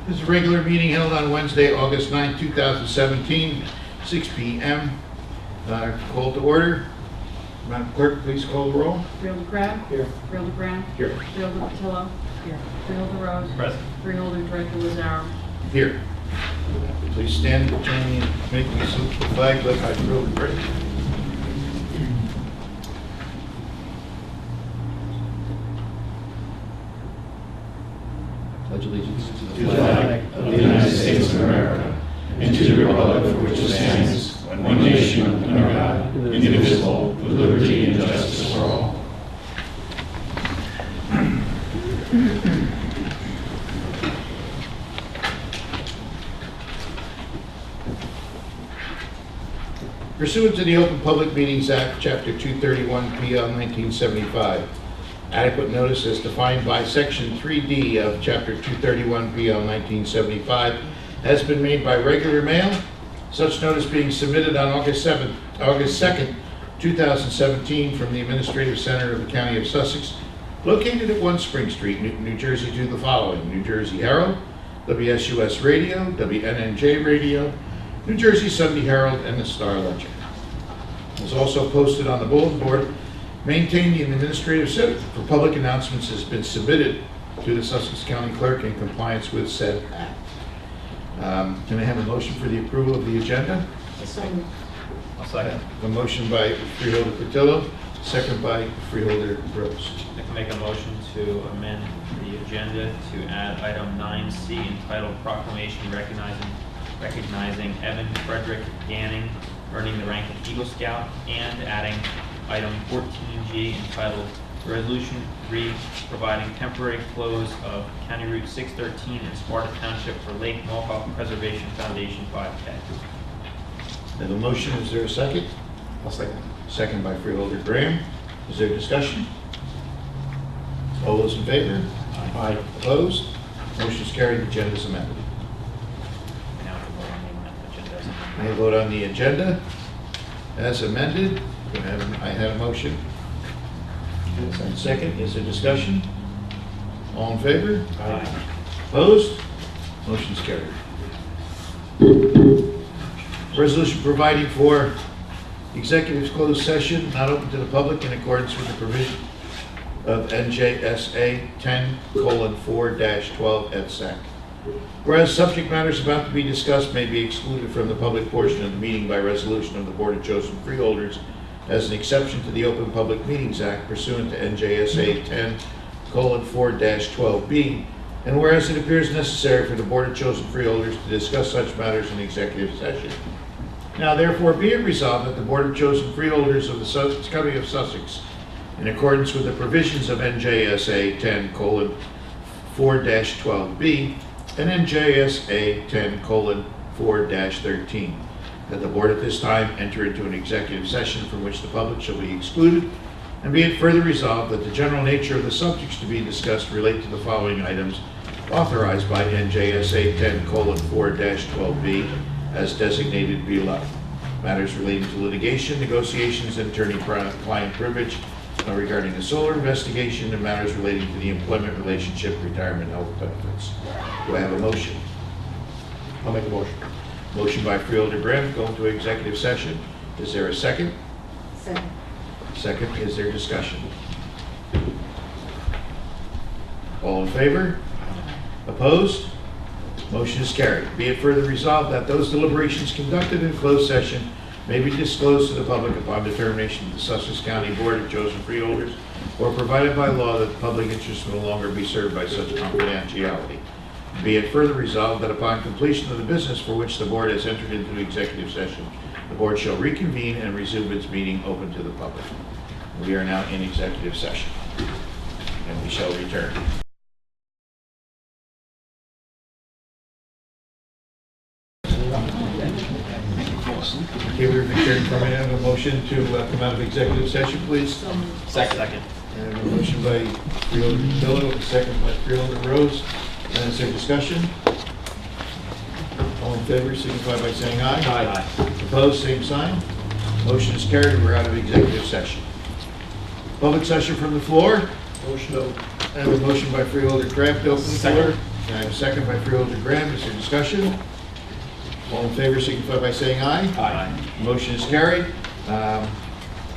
This is a regular meeting held on Wednesday, August 9, 2017, 6 p.m. Call to order. Madam Clerk, please call the roll. Freeholder Crab? Here. Freeholder Grant? Here. Freeholder Patillo? Here. Freeholder Rose? Present. Freeholder Director Lazaro? Here. Please stand and join me in making a salute to the flag led by Freeholder Grant. Pledge allegiance To the flag of the United States of America and to the republic for which it stands, one nation under God, indivisible, with liberty and justice for all. Pursuant to the Open Public Meetings Act, Chapter 231, PL 1975, adequate notice as defined by Section 3D of Chapter 231, PL 1975, has been made by regular mail, such notice being submitted on August 2nd, 2017, from the Administrative Center of the County of Sussex, located at 1 Spring Street, Newton, New Jersey, to the following: New Jersey Herald, WSUS Radio, WNNJ Radio, New Jersey Sunday Herald, and the Star Ledger. It was also posted on the bulletin board maintained in the Administrative Center for public announcements has been submitted to the Sussex County Clerk in compliance with said act. Can I have a motion for the approval of the agenda? A second. I'll second. A motion by Freeholder Patillo, second by Freeholder Rose. I can make a motion to amend the agenda to add item 9C entitled Proclamation Recognizing Evan Frederick Ganning earning the rank of Eagle Scout, and adding item 14G entitled Resolution 3 providing temporary close of County Route 613 in Sparta Township for Lake Mohawk Preservation Foundation 5K. I have a motion, is there a second? I'll second. Second by Freeholder Graham. Is there discussion? All those in favor? Aye. Opposed? Motion is carried, the agenda is amended. Now we vote on the agenda as amended. May I vote on the agenda as amended? I have a motion. And second, is there discussion? All in favor? Aye. Opposed? Motion is carried. Resolution providing for executive closed session not open to the public in accordance with the provision of NJSA 10:4-12 et sec. Whereas subject matters about to be discussed may be excluded from the public portion of the meeting by resolution of the Board of Chosen Freeholders as an exception to the Open Public Meetings Act pursuant to NJSA 10:4-12B, and whereas it appears necessary for the Board of Chosen Freeholders to discuss such matters in executive session. Now therefore be it resolved that the Board of Chosen Freeholders of the County of Sussex, in accordance with the provisions of NJSA 10:4-12B and NJSA 10:4-13, that the Board at this time enter into an executive session from which the public shall be excluded, and be it further resolved that the general nature of the subjects to be discussed relate to the following items authorized by NJSA 10:4-12B as designated below: matters relating to litigation, negotiations, and attorney-client privilege regarding the solar investigation, and matters relating to the employment relationship, retirement, health benefits. Do I have a motion? I'll make a motion. Motion by Freeholder Graham, go into executive session. Is there a second? Second. Second, is there discussion? All in favor? Opposed? Motion is carried. Be it further resolved that those deliberations conducted in closed session may be disclosed to the public upon determination of the Sussex County Board of Chosen Freeholders, or provided by law that the public interest will no longer be served by such confidentiality. Be it further resolved that upon completion of the business for which the board has entered into executive session, the board shall reconvene and resume its meeting open to the public. We are now in executive session, and we shall return. Okay, we're returning from it. I have a motion to come out of executive session, please. Second. I have a motion by Freeholder Patillo, a second by Freeholder Rose. And is there discussion? All in favor, signify by saying aye. Aye. Opposed, same sign. Motion is carried. We're out of executive session. Public session from the floor. Motion to I have a motion by Freeholder Kraft to open the floor, I have a second by Freeholder Graham. Is there discussion? All in favor signify by saying aye. Aye. Motion is carried.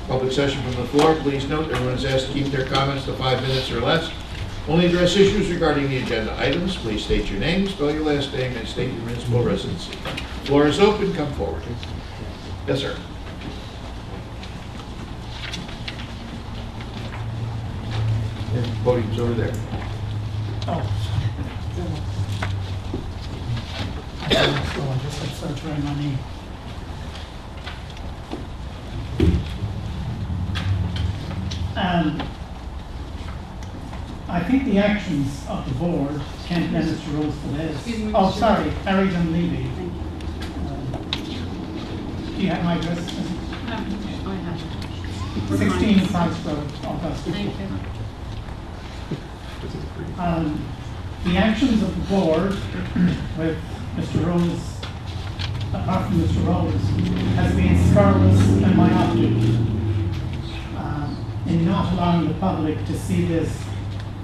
Public session from the floor. Please note, everyone is asked to keep their comments to 5 minutes or less. Only address issues regarding the agenda items. Please state your name, spell your last name, and state your municipal residency. Floor is open. Come forward. Yes, sir. Yeah, podium's over there. Oh. I just had surgery on my knee. I think the actions of the board can't be Mr. Rose for this. Excuse me, Oh, Mr. sorry, Harrington Levy. Thank you. Do you have my address? I have it. 16 Price Road, Augusta. Thank you. The actions of the board with Mr. Rose, apart from Mr. Rose, has been scurrilous and myopic in not allowing the public to see this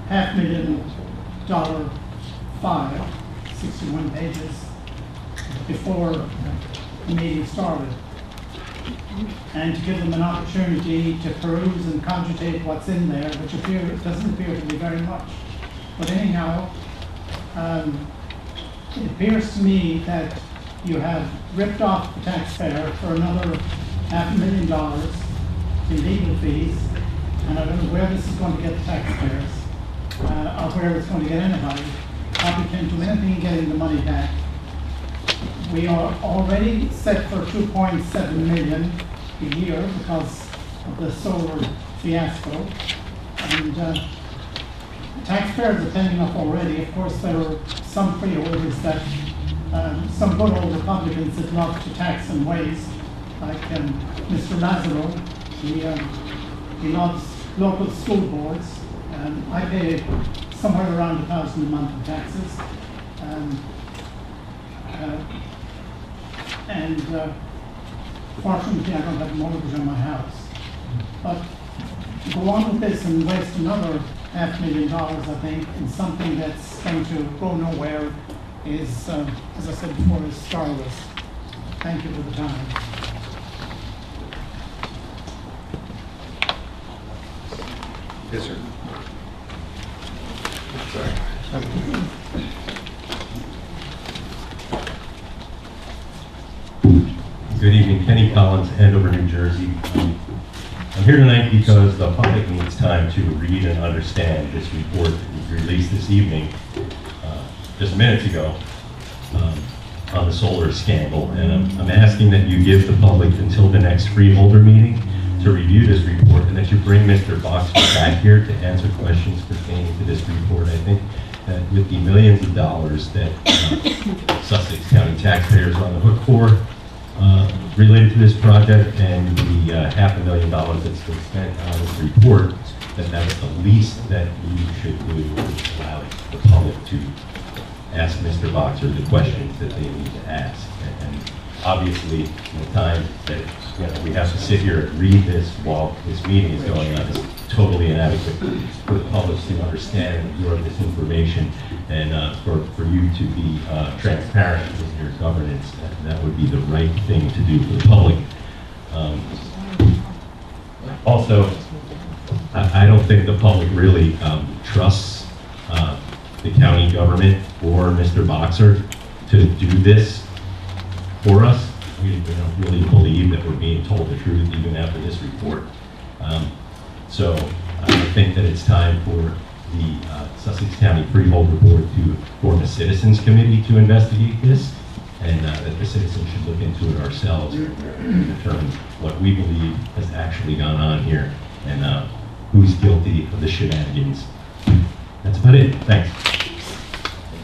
$500,000 file, 61 pages, before the meeting started, and to give them an opportunity to peruse and cogitate what's in there, which doesn't appear to be very much. But anyhow, it appears to me that you have ripped off the taxpayer for another $500,000 in legal fees, and I don't know where this is going to get the taxpayers, or where it's going to get anybody. Probably can't do anything in getting the money back. We are already set for $2.7 million a year because of the solar fiasco, and taxpayers are paying enough already. Of course, there are some freeholders that, some good old Republicans that love to tax in ways, like Mr. Lazaro. He loves local school boards. I pay somewhere around $1,000 a month in taxes. Fortunately, I don't have a mortgage on my house. But to go on with this and waste another $500,000, I think, in something that's going to go nowhere is, as I said before, is scurrilous. Thank you for the time. Yes, sir. Good evening, Kenny Collins, Andover, New Jersey. I'm here tonight because the public needs time to read and understand this report that was released this evening, just minutes ago, on the solar scandal. And I'm asking that you give the public until the next freeholder meeting to review this report, and that you bring Mr. Boxer back here to answer questions pertaining to this report. I think that with the millions of dollars that Sussex County taxpayers are on the hook for, related to this project, and the $500,000 that's been spent on this report, that's the least that you should do, is allow the public to ask Mr. Boxer the questions that they need to ask. And obviously, in the time that we have to sit here and read this while this meeting is going on is totally inadequate for the public to understand and absorb this information, and for you to be transparent in your governance. That would be the right thing to do for the public. Also, I don't think the public really trusts the county government or Mr. Boxer to do this for us. We don't really believe that we're being told the truth even after this report. So I think that it's time for the Sussex County Freeholder Board to form a citizens committee to investigate this, and that the citizens should look into it ourselves and determine what we believe has actually gone on here, and who's guilty of the shenanigans. That's about it. Thanks.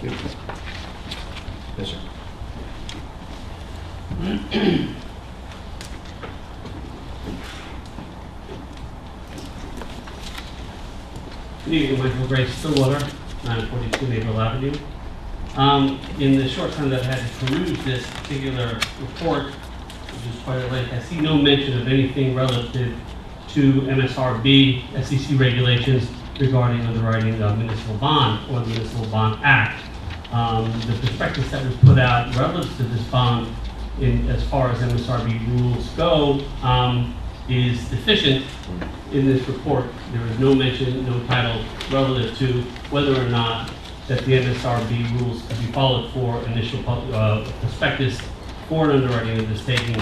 Thank you. Yes, sir. Good evening, Michael Grace Stillwater, 942 Naval Avenue. In the short time that I've had to peruse this particular report, which is quite a length, I see no mention of anything relative to MSRB, SEC regulations regarding underwriting the municipal bond or the Municipal Bond Act. The prospectus that was put out relative to this bond as far as MSRB rules go, is deficient in this report. There is no mention, no title relative to whether or not that the MSRB rules could be followed for initial prospectus for an underwriting of this taking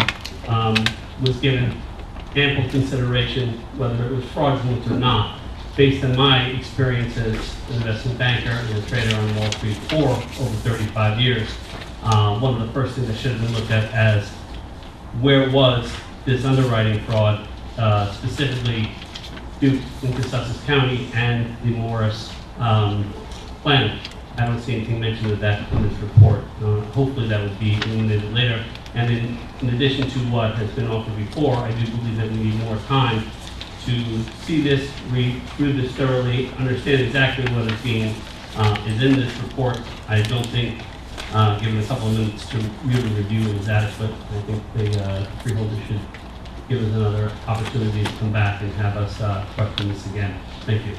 was given ample consideration whether it was fraudulent or not. Based on my experience as an investment banker and a trader on Wall Street for over 35 years, one of the first things that should have been looked at as where was this underwriting fraud, specifically due into Sussex County and the Morris plan. I don't see anything mentioned of that in this report. Hopefully that will be illuminated later. And in addition to what has been offered before, I do believe that we need more time to see this, read through this thoroughly, understand exactly what is being is in this report. I don't think given a couple of minutes to really review it is adequate. I think the freeholders should give us another opportunity to come back and have us question this again. Thank you.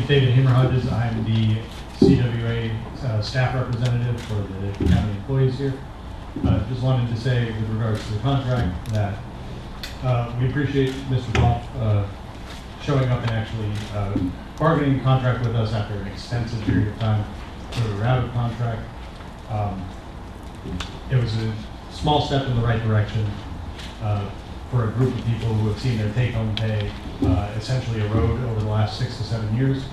David Hammerhudges. I'm the CWA staff representative for the county employees here. Just wanted to say with regards to the contract that we appreciate Mr. Goff showing up and actually bargaining the contract with us after an extensive period of time where we were out of contract. It was a small step in the right direction for a group of people who have seen their take-home pay essentially erode over the last 6 to 7 years.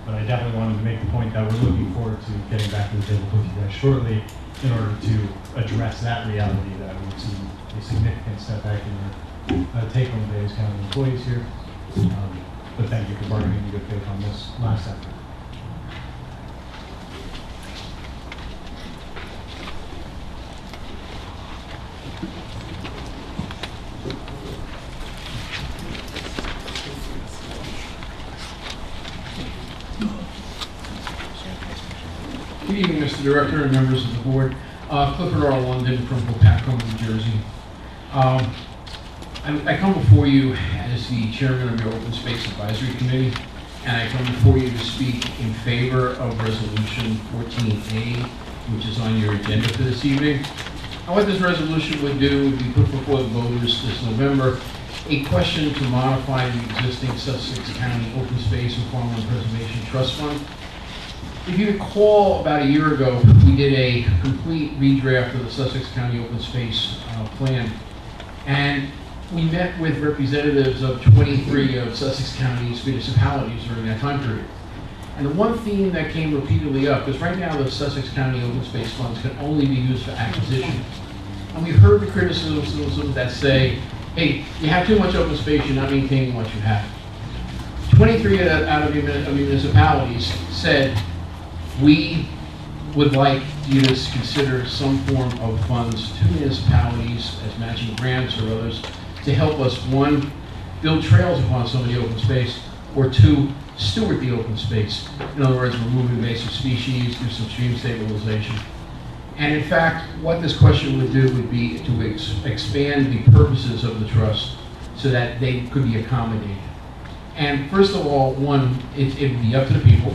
But I definitely wanted to make the point that we're looking forward to getting back to the table with you guys shortly in order to address that reality that we've seen a significant step back in the take-home pay as county employees here. But thank you for bargaining in good faith on this last effort. Good evening, Mr. Director and members of the board. Clifford R. London from Popacom, New Jersey. I come before you as the chairman of your Open Space Advisory Committee, and I come before you to speak in favor of Resolution 14A, which is on your agenda for this evening. And what this resolution would do would be put before the voters this November a question to modify the existing Sussex County Open Space and Farmland Preservation Trust Fund. If you recall, about a year ago, we did a complete redraft of the Sussex County Open Space Plan, and we met with representatives of 23 of Sussex County's municipalities during that time period. And the one theme that came repeatedly up is right now the Sussex County Open Space Funds can only be used for acquisition. And we've heard the criticisms that say, hey, you have too much open space, you're not maintaining what you have. 23 out of your municipalities said, we would like you to consider some form of funds to municipalities as matching grants or others to help us, one, build trails upon some of the open space, or two, steward the open space. In other words, remove invasive species, do some stream stabilization. And in fact, what this question would do would be to expand the purposes of the trust so that they could be accommodated. And first of all, one, it would be up to the people.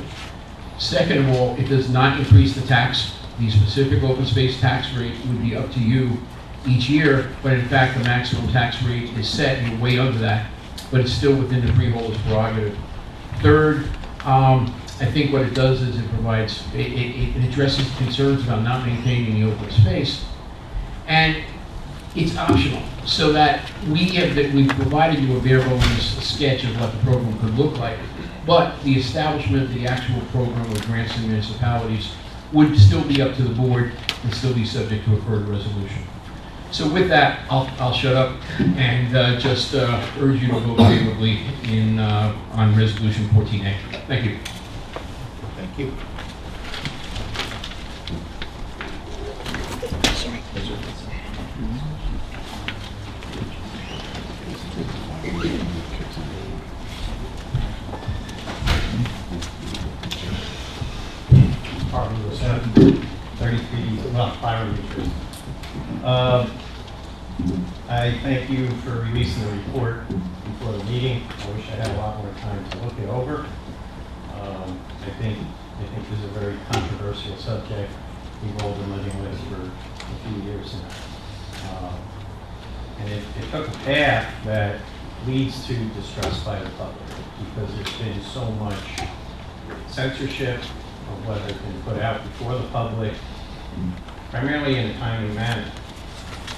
Second of all, it does not increase the tax. The specific open space tax rate would be up to you each year, but in fact, the maximum tax rate is set, and you're way under that, but it's still within the freeholder's prerogative. Third, I think what it does is it provides, it addresses concerns about not maintaining the open space, and it's optional, so that we've provided you a bare bones sketch of what the program could look like. But the establishment of the actual program of grants and municipalities would still be up to the board and still be subject to a further resolution. So with that, I'll shut up and just urge you to vote favorably on Resolution 14A. Thank you. Thank you. Apartment 7, 33, well, 5 meters. I thank you for releasing the report before the meeting. I wish I had a lot more time to look it over. I think this is a very controversial subject we've all been living with for a few years now. And it took a path that leads to distrust by the public because there's been so much censorship of what has been put out before the public, primarily in a timely manner,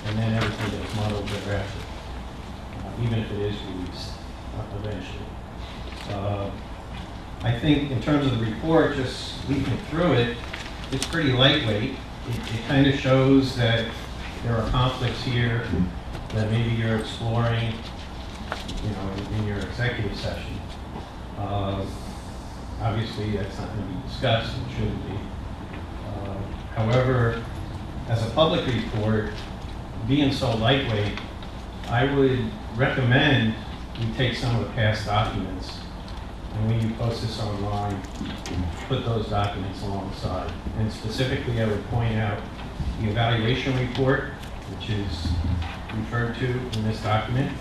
and then everything gets muddled thereafter, even if it is released eventually. I think in terms of the report, just leafing through it, it's pretty lightweight. It kind of shows that there are conflicts here that maybe you're exploring, in your executive session. Obviously, that's not going to be discussed and shouldn't be. However, as a public report, being so lightweight, I would recommend you take some of the past documents, and when you post this online, put those documents alongside. And specifically, I would point out the evaluation report, which is referred to in this document.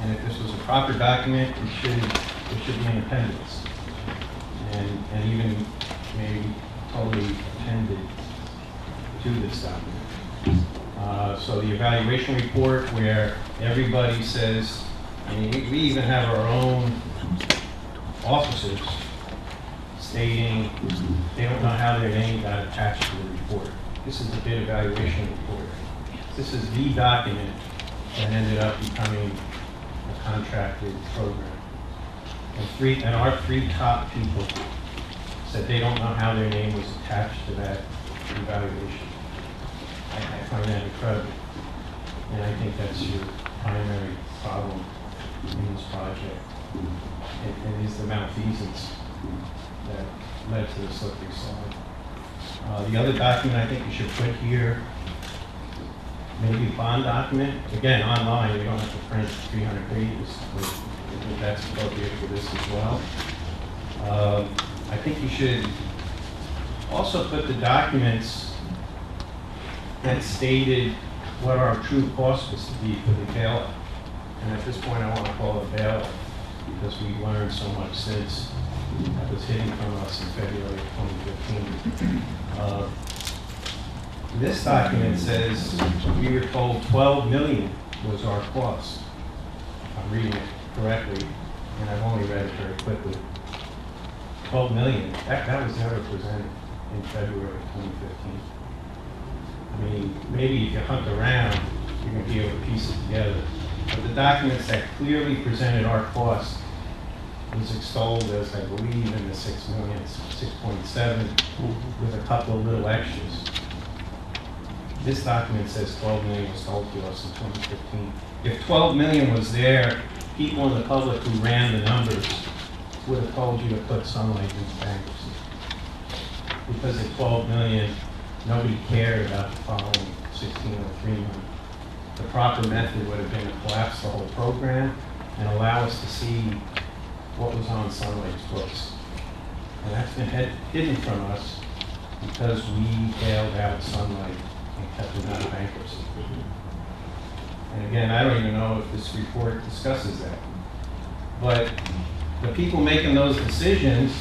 And if this was a proper document, it should be an appendix. And even maybe totally appended to this document. So the evaluation report where everybody says, we even have our own officers stating they don't know how their name got attached to the report. This is the bid evaluation report. This is the document that ended up becoming a contracted program. And our three top people said they don't know how their name was attached to that evaluation. I find that incredible. And I think that's your primary problem in this project. It is the malfeasance that led to the slippery slide. The other document I think you should put here, maybe a bond document. Again, online, you don't have to print 300 pages, but I think that's appropriate for this as well. I think you should also put the documents that stated what our true cost was to be for the bailout. And at this point, I want to call it bailout because we've learned so much since that was hidden from us in February of 2015. This document says we were told 12 million was our cost. I'm reading it correctly, and I've only read it very quickly. 12 million, that was never presented in February of 2015. I mean, maybe if you hunt around, you're going to be able to piece it together. But the documents that clearly presented our cost was extolled as, I believe, in the 6 million, 6.7, with a couple of little extras. This document says 12 million was sold to us in 2015. If 12 million was there, people in the public who ran the numbers would have told you to put Sunlight into bankruptcy. Because at 12 million, nobody cared about the following 1603 money. The proper method would have been to collapse the whole program and allow us to see what was on Sunlight's books. And that's been hidden from us because we bailed out Sunlight and kept them out of bankruptcy. And again, I don't even know if this report discusses that. But the people making those decisions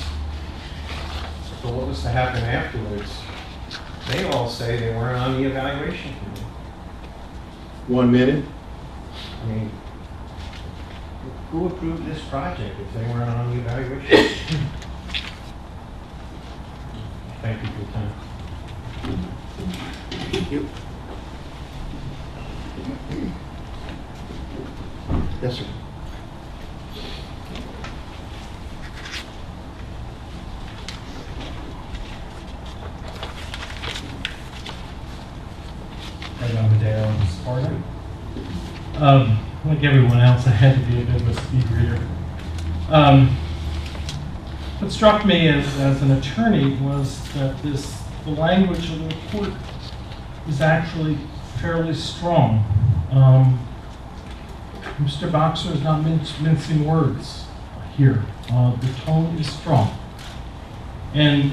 for what was to happen afterwards, they all say they weren't on the evaluation committee. 1 minute. I mean, who approved this project if they weren't on the evaluation? Thank you for your time. Thank you. Yes, sir. Like everyone else, I had to be a bit of a speed reader. What struck me as an attorney was that the language of the report is actually fairly strong. Mr. Boxer is not mincing words here. The tone is strong. And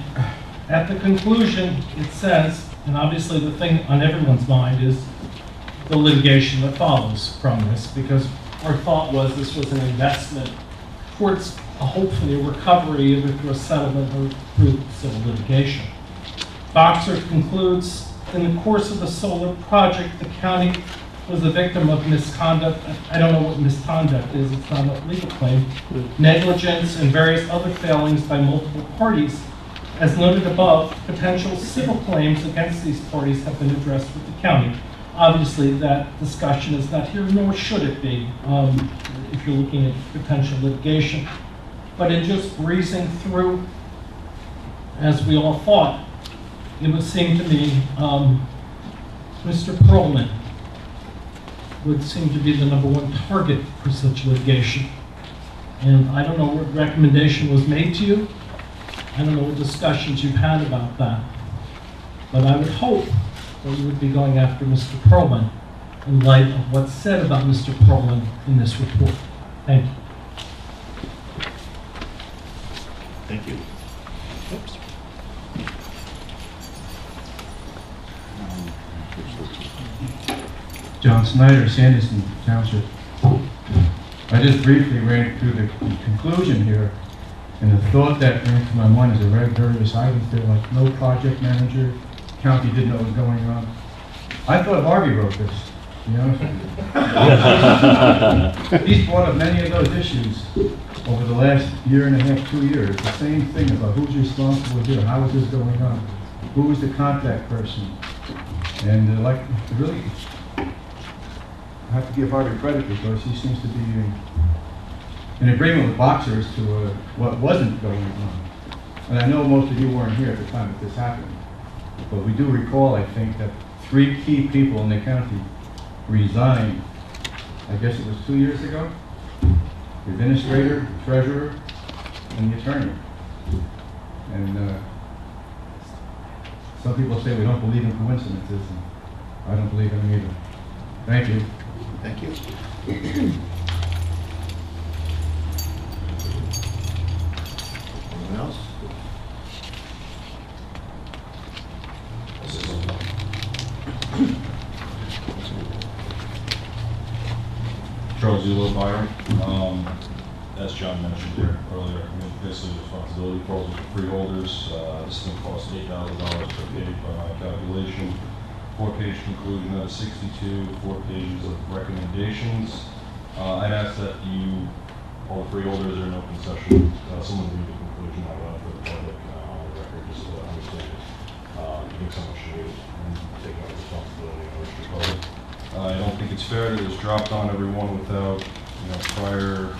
at the conclusion, it says, and obviously the thing on everyone's mind is, the litigation that follows from this, because our thought was this was an investment towards hopefully a recovery either through a settlement or through civil litigation. Boxer concludes, in the course of the solar project, the county was the victim of misconduct. I don't know what misconduct is, it's not a legal claim. Negligence and various other failings by multiple parties. As noted above, potential civil claims against these parties have been addressed with the county. Obviously, that discussion is not here, nor should it be, if you're looking at potential litigation. But in just breezing through, as we all thought, it would seem to me Mr. Perlman would seem to be the #1 target for such litigation. And I don't know what recommendation was made to you. I don't know what discussions you've had about that. But I would hope that you would be going after Mr. Perlman in light of what's said about Mr. Perlman in this report. Thank you. Thank you. John Snyder, Sanderson Township. I just briefly ran through the conclusion here, and the thought that ran through my mind is I read various items there, like no project manager, county didn't know what was going on. I thought Harvey wrote this, to be honest with you. He's brought up many of those issues over the last year and a half, 2 years. The same thing about who's responsible here, how is this going on, who is the contact person. And really, I have to give Harvey credit because he seems to be in agreement with Boxer as to what wasn't going on. And I know most of you weren't here at the time that this happened, but we do recall, I think, that 3 key people in the county resigned, I guess it was 2 years ago, the administrator, treasurer, and the attorney. And some people say we don't believe in coincidences, and I don't believe in them either. Thank you. Thank you. Anyone else? Charles Zula, Byron. As John mentioned there earlier, this is responsibility falls with the freeholders. This thing costs $8,000 per page by my calculation. 4-page conclusion out of 62, 4 pages of recommendations. I'd ask that you, all the freeholders are in open session, someone read the conclusion out loud for the public on the record, just to understand it. I think someone should read it and take on responsibility in order to public. I don't think it's fair that it was dropped on everyone without, prior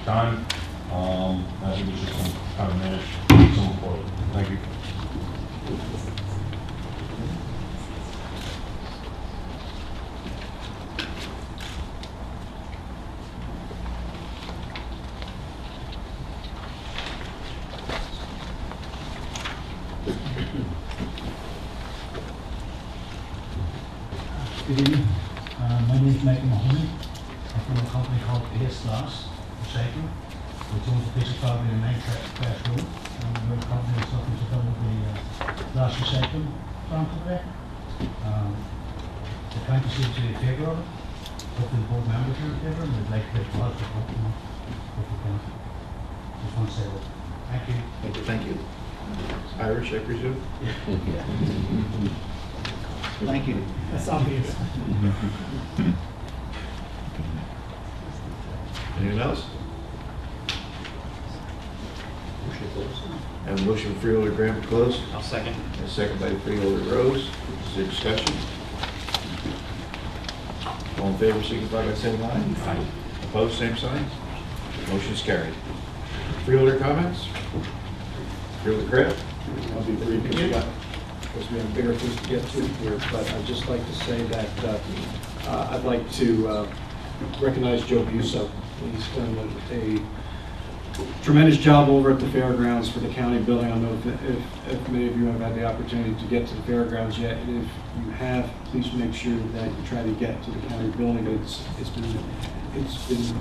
time. I think we should kind of manage someone forward. Thank you. Good evening. My name is Michael Mahoney. I'm from a company called AS Glass Recycling, which owns a piece of property in 9 Crash Road. We're a company that's looking to build the glass recycling plant over there. The county seems to be in favour of it. Hopefully the board members are in favour, and we'd like to get a positive vote on it if we can. Just want to say that. Thank you. Thank you. Irish, I presume? Thank you. That's obvious. Anyone else? Have a motion for Freeholder Graham to close. I'll second. And a second by Freeholder Rose. Is there discussion? All in favor, signify by saying aye. Aye. Opposed, same sign. Motion is carried. Freeholder comments? Freeholder Graham? I'll be brief because we have bigger things to get to here, but I'd just like to say that I'd like to recognize Joe Busso. He's done a tremendous job over at the fairgrounds for the county building. I don't know if many of you have had the opportunity to get to the fairgrounds yet, and if you have, please make sure that you try to get to the county building. It's been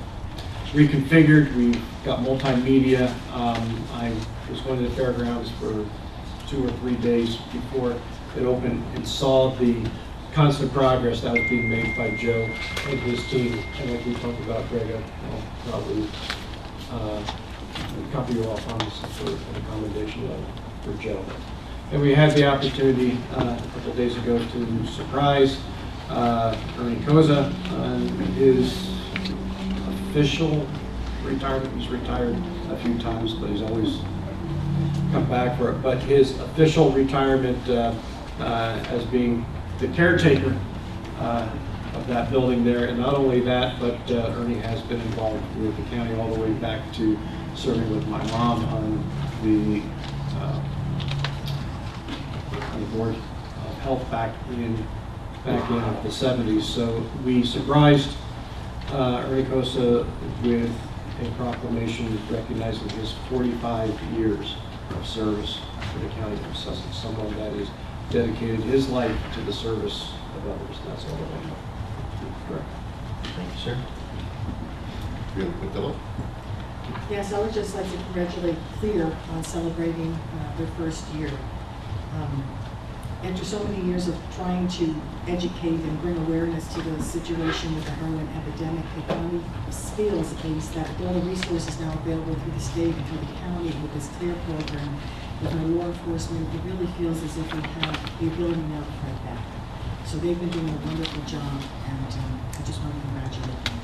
reconfigured. We've got multimedia. I was going to the fairgrounds for 2 or 3 days before it opened and saw the constant progress that was being made by Joe and his team. And like we talked about, Greg, I'll probably copy you off on this for an accommodation for Joe. And we had the opportunity a couple of days ago to surprise Ernie Koza on his official retirement. He's retired a few times, but he's always come back for it. But his official retirement as being the caretaker of that building there. And not only that, but Ernie has been involved with the county all the way back to serving with my mom on the board of health back in the 70s. So we surprised Ernie Kosa with a proclamation recognizing his 45 years of service for the county of Sussex, someone that has dedicated his life to the service of others. That's all I know. Correct. Thank you, sir. Real quick, Philip. Yes, I would just like to congratulate Clear on celebrating their first year. After so many years of trying to educate and bring awareness to the situation with the heroin epidemic, it finally feels at least that with all the resources now available through the state and through the county with this CLEAR program, with our law enforcement, it really feels as if we have the ability now to fight back. So they've been doing a wonderful job, and I just want to congratulate them.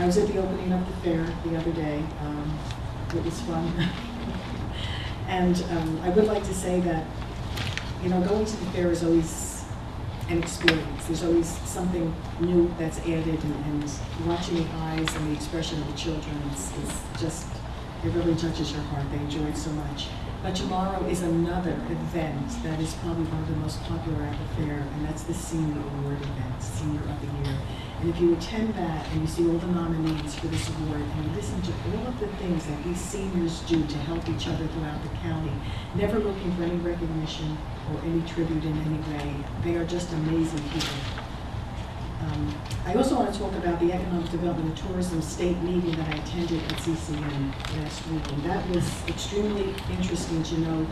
I was at the opening of the fair the other day. It was fun. And I would like to say that, you know, going to the fair is always an experience. There's always something new that's added, and watching the eyes and the expression of the children is just, it really touches your heart. They enjoy it so much. But tomorrow is another event that is probably one of the most popular at the fair, and that's the Senior Award event, Senior of the Year. And if you attend that and you see all the nominees for this award and you listen to all of the things that these seniors do to help each other throughout the county, never looking for any recognition or any tribute in any way, they are just amazing people. I also want to talk about the Economic Development and Tourism State meeting that I attended at CCM last week. And that was extremely interesting to know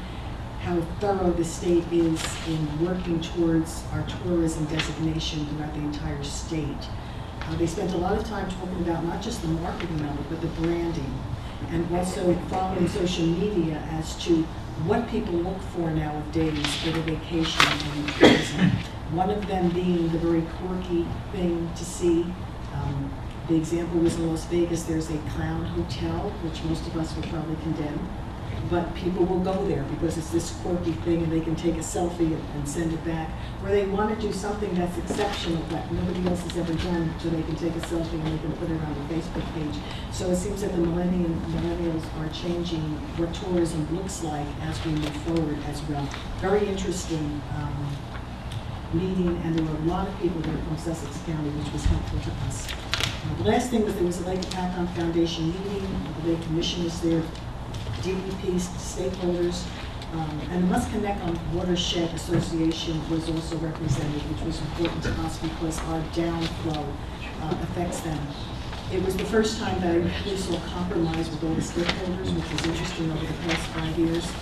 how thorough the state is in working towards our tourism designation throughout the entire state. They spent a lot of time talking about not just the marketing of it, but the branding, and also following social media as to what people look for nowadays for the vacation and tourism. One of them being the very quirky thing to see. The example was in Las Vegas. There's a clown hotel, which most of us would probably condemn, but people will go there because it's this quirky thing and they can take a selfie and send it back. Or they want to do something that's exceptional that nobody else has ever done, so they can take a selfie and they can put it on the Facebook page. So it seems that the millennials are changing what tourism looks like as we move forward as well. Very interesting meeting, and there were a lot of people there from Sussex County, which was helpful to us. The last thing was there was a Lake Pacon Foundation meeting. The Lake Commission was there, DEP stakeholders, and the Must Connect on Watershed Association was also represented, which was important to us because our downflow affects them. It was the first time that I really saw compromise with all the stakeholders, which was interesting over the past 5 years.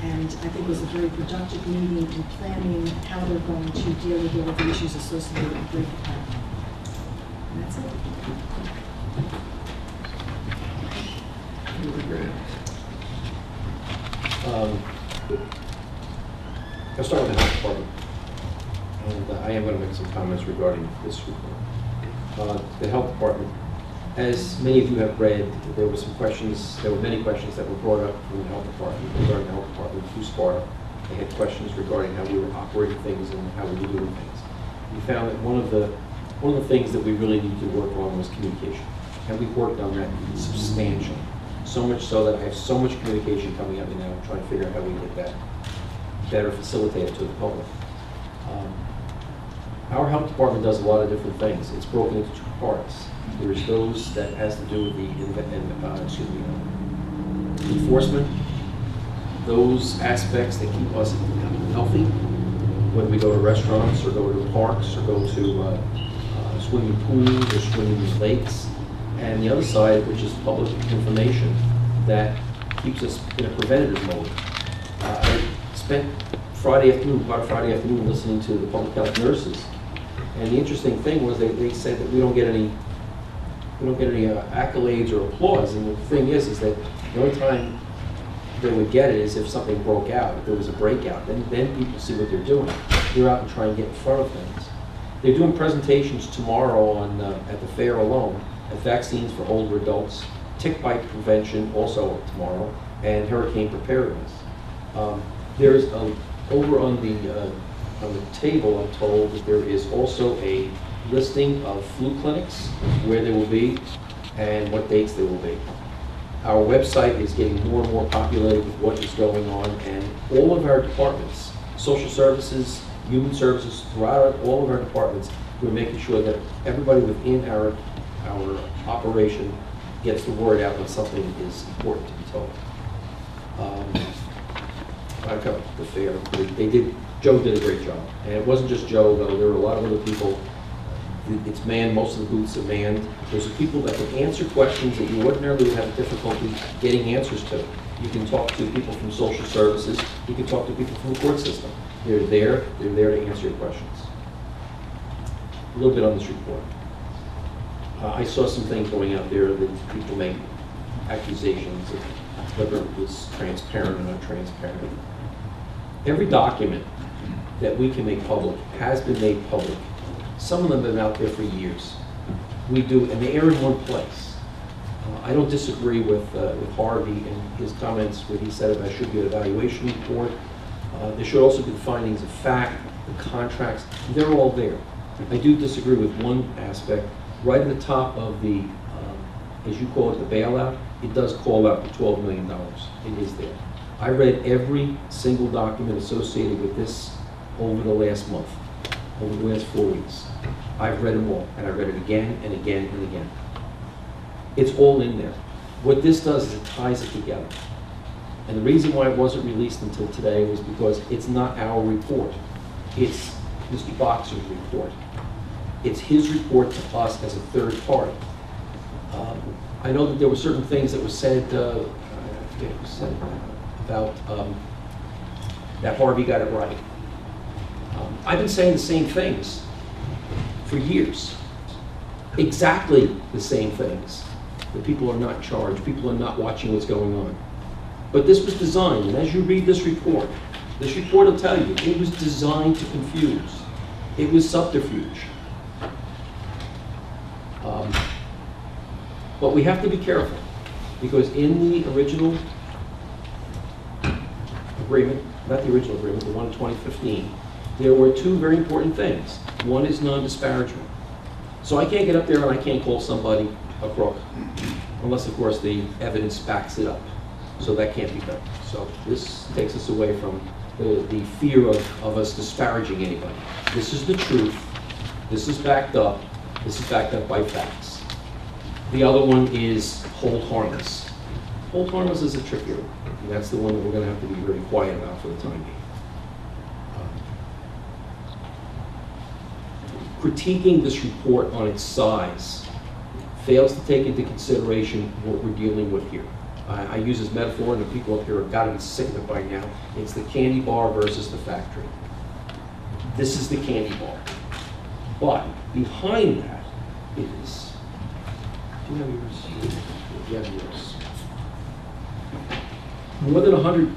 And I think it was a very productive meeting in planning how they're going to deal with all of the issues associated with Lake Pacon. And that's it. I'll start with the health department, and I am going to make some comments regarding this report. The health department, as many of you have read, there were many questions that were brought up from the health department regarding the health department to Sparta. They had questions regarding how we were operating things and how we were doing things. We found that one of the things that we really needed to work on was communication, and we've worked on that substantially. So much so that I have so much communication coming at me now, trying to figure out how we get that better facilitated to the public. Our health department does a lot of different things. It's broken into two parts. There's those that has to do with the enforcement, those aspects that keep us healthy when we go to restaurants or go to parks or go to swimming pools or swimming lakes. And the other side, which is public information that keeps us in a preventative mode. I spent part of Friday afternoon listening to the public health nurses And the interesting thing was they said that we don't get any accolades or applause. And the thing is that the only time they would get it is if something broke out, if there was a breakout. Then people see what they're doing. They're out and try and get in front of things. They're doing presentations tomorrow on at the fair alone, at vaccines for older adults, tick bite prevention also tomorrow, and hurricane preparedness. There's over on the table, I'm told that there is also a listing of flu clinics, where they will be, and what dates they will be. Our website is getting more and more populated with what is going on, and all of our departments, social services, human services, throughout all of our departments, we're making sure that everybody within our operation gets the word out when something is important to be told. I covered the fair. Joe did a great job. And it wasn't just Joe, though. There were a lot of other people. It's manned. Most of the booths are manned. There's people that can answer questions that you ordinarily would have difficulty getting answers to. You can talk to people from social services. You can talk to people from the court system. They're there to answer your questions. A little bit on this report. I saw some things going out there that people make accusations of whether it was transparent or not transparent. Every document that we can make public has been made public. Some of them have been out there for years. We do, and they are in one place. I don't disagree with Harvey and his comments where he said there should be an evaluation report. There should also be the findings of fact, the contracts. They're all there. I do disagree with one aspect. Right at the top of the, as you call it, the bailout, it does call out the $12 million. It is there. I read every single document associated with this over the last month, over the last 4 weeks. I've read them all, and I read it again and again and again. It's all in there. What this does is it ties it together. And the reason why it wasn't released until today was because it's not our report. It's Mr. Boxer's report. It's his report to us as a third party. I know that there were certain things that were said, I forget what was said about that Harvey got it right. I've been saying the same things for years. Exactly the same things. That people are not charged, people are not watching what's going on. But this was designed, and as you read this report will tell you, it was designed to confuse. It was subterfuge. But we have to be careful, because in the original agreement, not the original agreement, the one in 2015, there were two very important things. One is non-disparagement. So I can't get up there and I can't call somebody a crook, unless, of course, the evidence backs it up. So that can't be done. So this takes us away from the fear of us disparaging anybody. This is the truth. This is backed up. This is backed up by facts. The other one is hold harmless. Hold harmless is a trickier one. And that's the one that we're going to have to be very quiet about for the time being. Critiquing this report on its size fails to take into consideration what we're dealing with here. I use this metaphor, and the people up here have got to be sick of it by now. It's the candy bar versus the factory. This is the candy bar. But behind that is, do you have yours? You have yours. More than 100,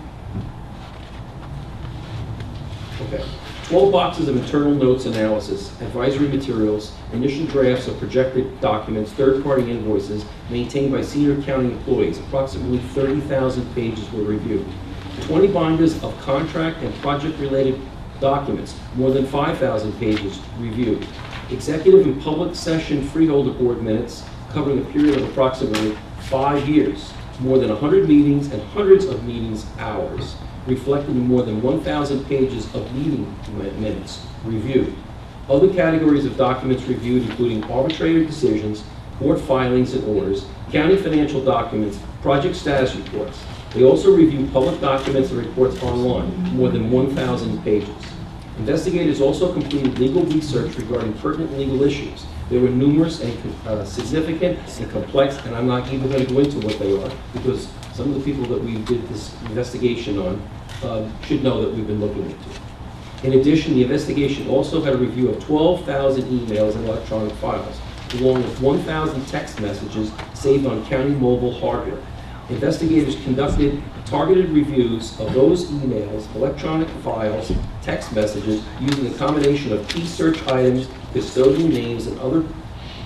okay. 12 boxes of internal notes analysis, advisory materials, initial drafts of projected documents, third-party invoices maintained by senior accounting employees. Approximately 30,000 pages were reviewed. 20 binders of contract and project-related documents, more than 5,000 pages reviewed. Executive and public session freeholder board minutes covering a period of approximately 5 years. More than 100 meetings and hundreds of meetings hours, reflected in more than 1,000 pages of meeting minutes reviewed. Other categories of documents reviewed including arbitrator decisions, court filings and orders, county financial documents, project status reports. They also reviewed public documents and reports online, more than 1,000 pages. Investigators also completed legal research regarding pertinent legal issues. There were numerous and significant and complex, and I'm not even going to go into what they are, because some of the people that we did this investigation on should know that we've been looking into. In addition, the investigation also had a review of 12,000 emails and electronic files, along with 1,000 text messages saved on county mobile hardware. Investigators conducted targeted reviews of those emails, electronic files, text messages, using a combination of key search items, custodian names, and other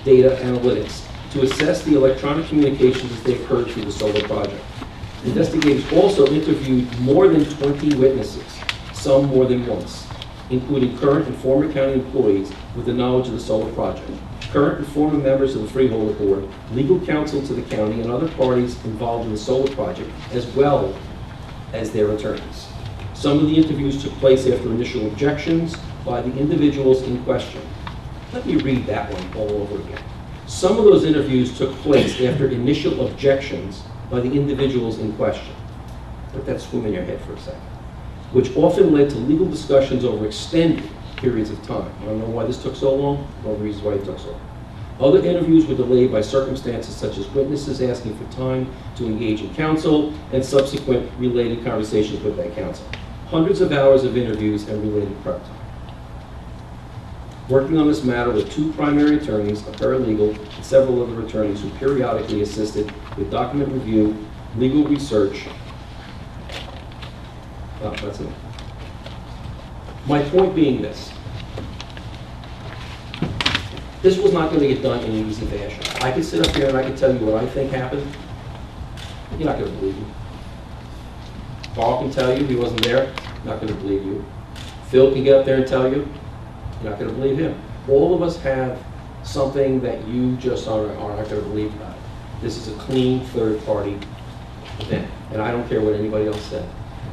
data analytics to assess the electronic communications as they occurred through the solar project. Investigators also interviewed more than 20 witnesses, some more than once, including current and former county employees with the knowledge of the solar project, current and former members of the Freeholder Board, legal counsel to the county, and other parties involved in the solar project, as well as their attorneys. Some of the interviews took place after initial objections by the individuals in question. Let me read that one all over again. Some of those interviews took place after initial objections by the individuals in question. Let that swim in your head for a second. Which often led to legal discussions over extended periods of time. I don't know why this took so long, one of the reasons why it took so long. Other interviews were delayed by circumstances such as witnesses asking for time to engage in counsel and subsequent related conversations with that counsel. Hundreds of hours of interviews and related prep time. Working on this matter with 2 primary attorneys, a paralegal, and several other attorneys who periodically assisted with document review, legal research. Oh, that's it. My point being this. This was not going to get done in an easy fashion. I could sit up here and I could tell you what I think happened. You're not going to believe me. Paul can tell you he wasn't there. Not going to believe you. Phil can get up there and tell you. You're not going to believe him. All of us have something that you just are not going to believe about it. This is a clean third-party event, and I don't care what anybody else said.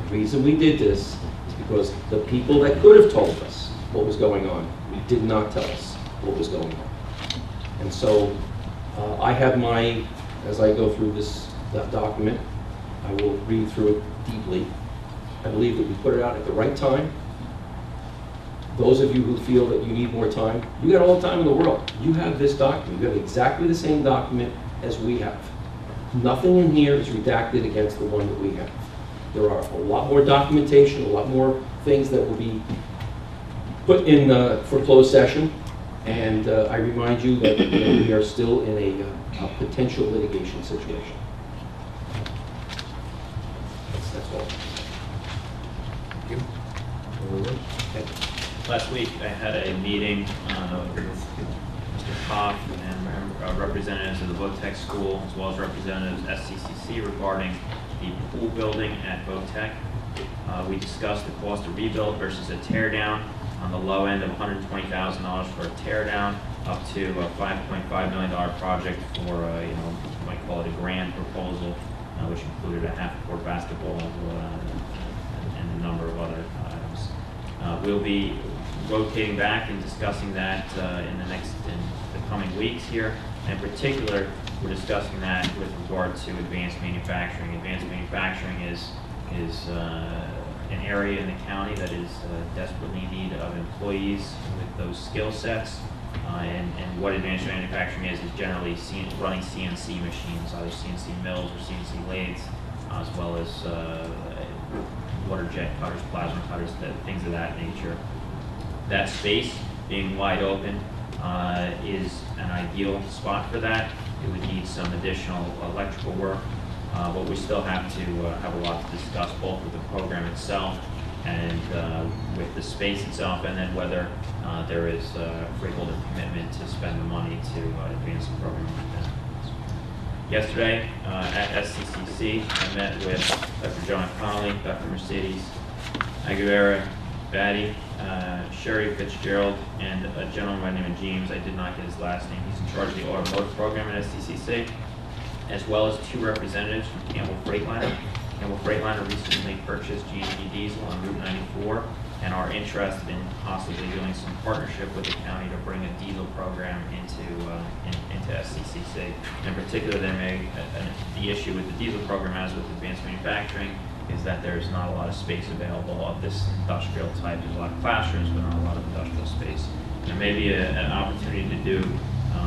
The reason we did this is because the people that could have told us what was going on did not tell us what was going on. And so I have my, as I go through that document, I will read through it deeply. I believe that we put it out at the right time. Those of you who feel that you need more time, you got all the time in the world. You have this document. You have exactly the same document as we have. Nothing in here is redacted against the one that we have. There are a lot more documentation, a lot more things that will be put in for closed session. And I remind you that we are still in a potential litigation situation. That's all. Thank you. Thank you. Last week, I had a meeting with Mr. Koff and representatives of the Votech School, as well as representatives of SCCC regarding the pool building at Votech. We discussed the cost of rebuild versus a tear down. On the low end of $120,000 for a tear down, up to a $5.5 million project for you might call it a grand proposal, which included a half-court basketball and a number of other items. We'll be rotating back and discussing that in the coming weeks here. In particular, we're discussing that with regard to advanced manufacturing. Advanced manufacturing is an area in the county that is desperately in need of employees with those skill sets. And what advanced manufacturing is generally running CNC machines, either CNC mills or CNC lathes, as well as water jet cutters, plasma cutters, things of that nature. That space being wide open is an ideal spot for that. It would need some additional electrical work, but we still have to have a lot to discuss, both with the program itself and with the space itself, and then whether there is a freeholder commitment to spend the money to advance the program like that. Yesterday at SCCC, I met with Dr. John Connolly, Dr. Mercedes Aguilera, Batty, Sherry Fitzgerald, and a gentleman by the name of James. I did not get his last name. He's in charge of the automotive program at SCCC, as well as 2 representatives from Campbell Freightliner. Campbell Freightliner recently purchased G&G diesel on Route 94 and are interested in possibly doing some partnership with the county to bring a diesel program into SCCC. In particular, the issue with the diesel program, as with advanced manufacturing, is that there's not a lot of space available of this industrial type. There's a lot of classrooms, but not a lot of industrial space. There may be an opportunity to do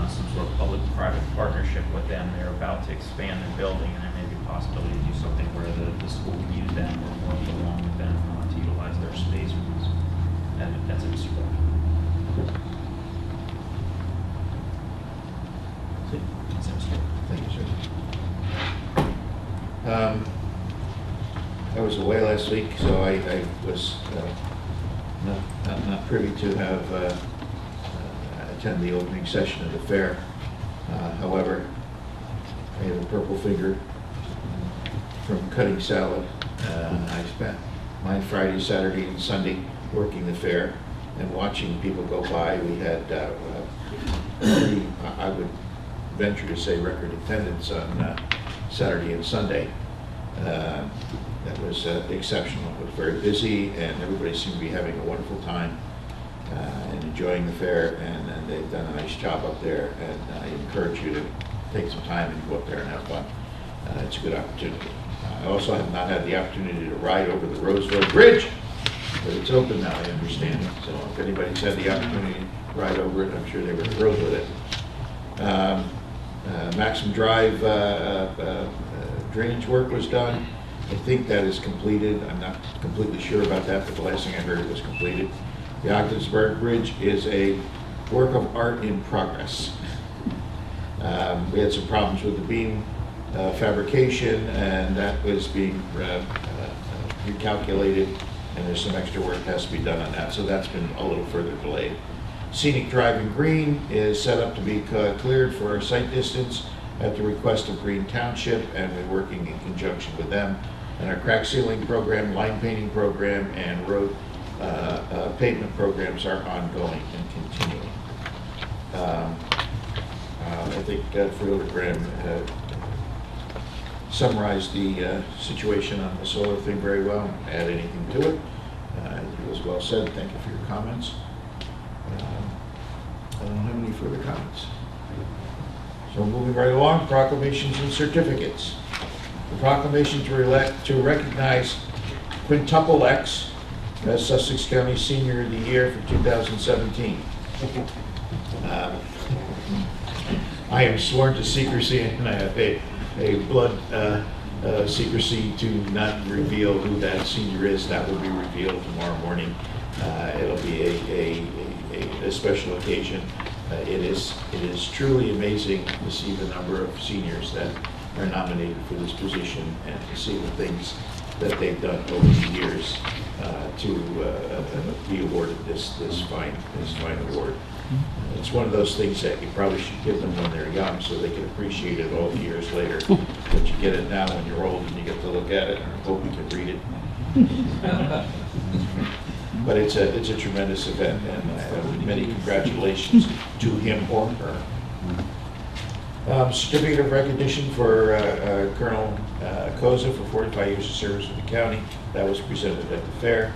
some sort of public-private partnership with them. They're about to expand their building, and there may be a possibility to do something where the school can use them or work along with them to utilize their space. Thank you, sir. I was away last week, so I was not privy to have attend the opening session of the fair. However, I have a purple finger from cutting salad. I spent my Friday, Saturday, and Sunday working the fair and watching people go by. We had, I would venture to say, record attendance on Saturday and Sunday. That was exceptional. It was very busy, and everybody seemed to be having a wonderful time and enjoying the fair, and they've done a nice job up there, and I encourage you to take some time and go up there and have fun. It's a good opportunity. I also have not had the opportunity to ride over the Roseville Bridge, but it's open now, I understand. So if anybody's had the opportunity to ride over it, I'm sure they were thrilled with it. Maxim Drive drainage work was done. I think that is completed. I'm not completely sure about that, but the last thing I heard, it was completed. The Ogdensburg Bridge is a work of art in progress. We had some problems with the beam fabrication, and that was being recalculated, and there's some extra work that has to be done on that, so that's been a little further delayed. Scenic Drive in Green is set up to be cleared for site distance at the request of Green Township, and we're working in conjunction with them. And our crack sealing program, line painting program, and road pavement programs are ongoing and continuing. I think Freeholder Graham summarized the situation on the solar thing very well. Add anything to it. It was well said. Thank you for your comments. I don't have any further comments. So moving right along, proclamations and certificates. The proclamation to recognize Quintuple X as Sussex County Senior of the Year for 2017. I am sworn to secrecy, and I have a blood secrecy to not reveal who that senior is. That will be revealed tomorrow morning. It'll be a special occasion. It is truly amazing to see the number of seniors that are nominated for this position, and to see the things that they've done over the years to be awarded this fine award. It's one of those things that you probably should give them when they're young, so they can appreciate it all the years later. But you get it now when you're old, and you get to look at it, and I hope you can read it. But it's a tremendous event, and many congratulations to him or her. Certificate of recognition for Colonel Koza for 45 years of service with the county. That was presented at the fair.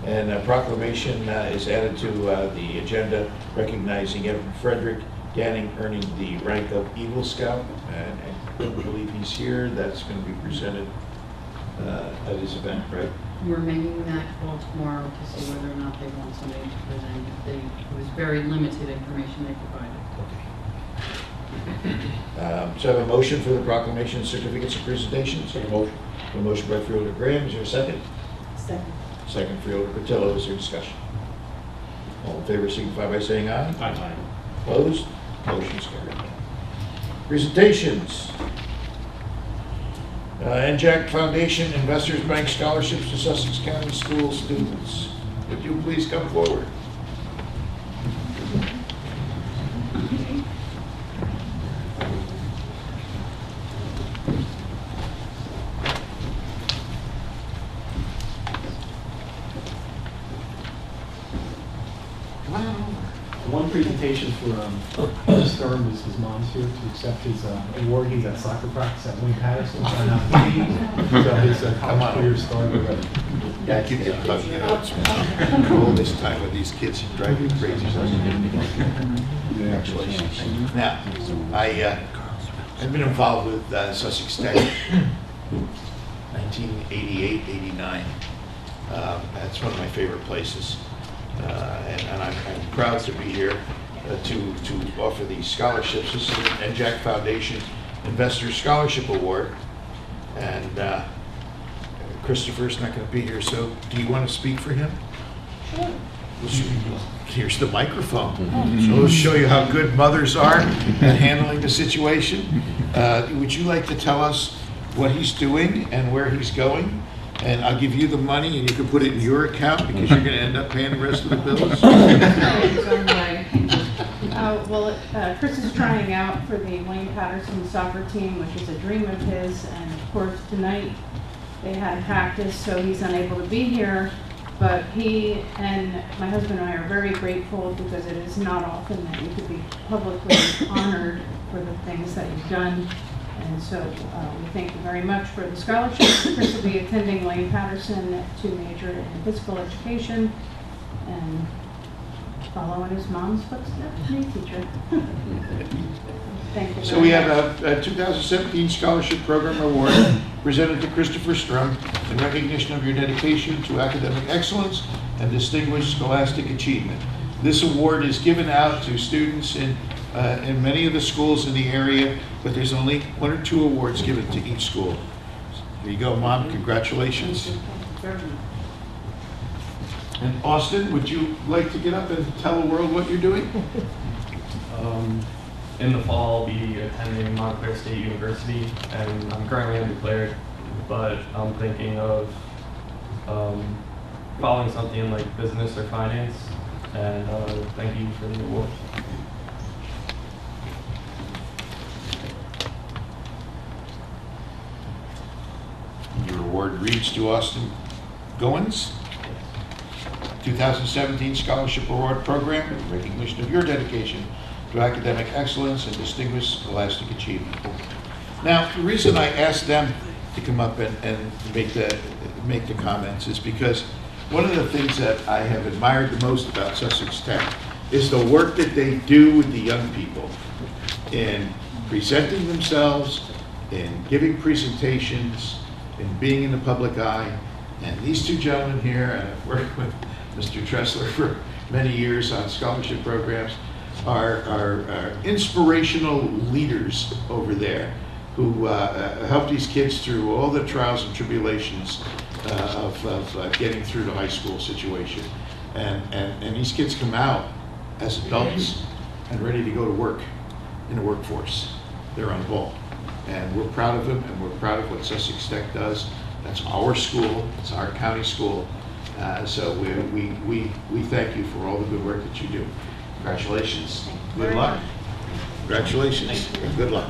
And a proclamation is added to the agenda recognizing Evan Frederick Ganning earning the rank of Eagle Scout. And I don't believe he's here. That's going to be presented at his event, right? We're making that call tomorrow to see whether or not they want somebody to present. It was very limited information they provided. So I have a motion for the proclamation, certificates, and presentations. Motion. A motion by Freeholder Graham. Is there a second? Second. Second, Freeholder Patillo. Is there discussion? All in favor signify by saying aye. Aye. Opposed? Motion's carried. Presentations. NJAC Foundation Investors Bank Scholarships to Sussex County School students. Would you please come forward? One presentation for this term is his mom's here to accept his award. He's at soccer practice at Wayne Patterson. So his college career started already. Yeah, keep getting bugged. You know, it's all this time with these kids drive you crazy. Congratulations. Now, I've been involved with Sussex Tech 1988, 89. That's one of my favorite places. And I'm proud to be here to offer these scholarships. This is an NJAC Foundation Investor Scholarship Award. And Christopher's not going to be here, so do you want to speak for him? Sure. Here's the microphone. So let's show you how good mothers are at handling the situation. Would you like to tell us what he's doing and where he's going? And I'll give you the money and you can put it in your account because you're going to end up paying the rest of the bills. Chris is trying out for the Wayne Patterson soccer team, which is a dream of his. And of course, tonight they had practice, so he's unable to be here. But he and my husband and I are very grateful because it is not often that you could be publicly honored for the things that you've done. And so we thank you very much for the scholarship. Chris will be attending Wayne Patterson to major in physical education and following his mom's footsteps, new teacher. Thank you. So we have a 2017 Scholarship Program Award presented to Christopher Strum in recognition of your dedication to academic excellence and distinguished scholastic achievement. This award is given out to students in many of the schools in the area, but there's only 1 or 2 awards given to each school. Here you go, Mom. Congratulations. And Austin, would you like to get up and tell the world what you're doing? In the fall, I'll be attending Montclair State University, and I'm currently undeclared, but I'm thinking of following something in like business or finance, and thank you for the award. Your award reads to Austin Goins, 2017 Scholarship Award Program, in recognition of your dedication to academic excellence and distinguished scholastic achievement. Now, the reason I asked them to come up and make the comments is because one of the things that I have admired the most about Sussex Tech is the work that they do with the young people in presenting themselves, in giving presentations, in being in the public eye. And these 2 gentlemen here, and I've worked with Mr. Tressler for many years on scholarship programs, are inspirational leaders over there who help these kids through all the trials and tribulations of getting through the high school situation. And these kids come out as adults and ready to go to work in the workforce. They're on ball. And we're proud of them, and we're proud of what Sussex Tech does. That's our school. It's our county school. So we thank you for all the good work that you do. Congratulations. Good luck. Congratulations. Good luck.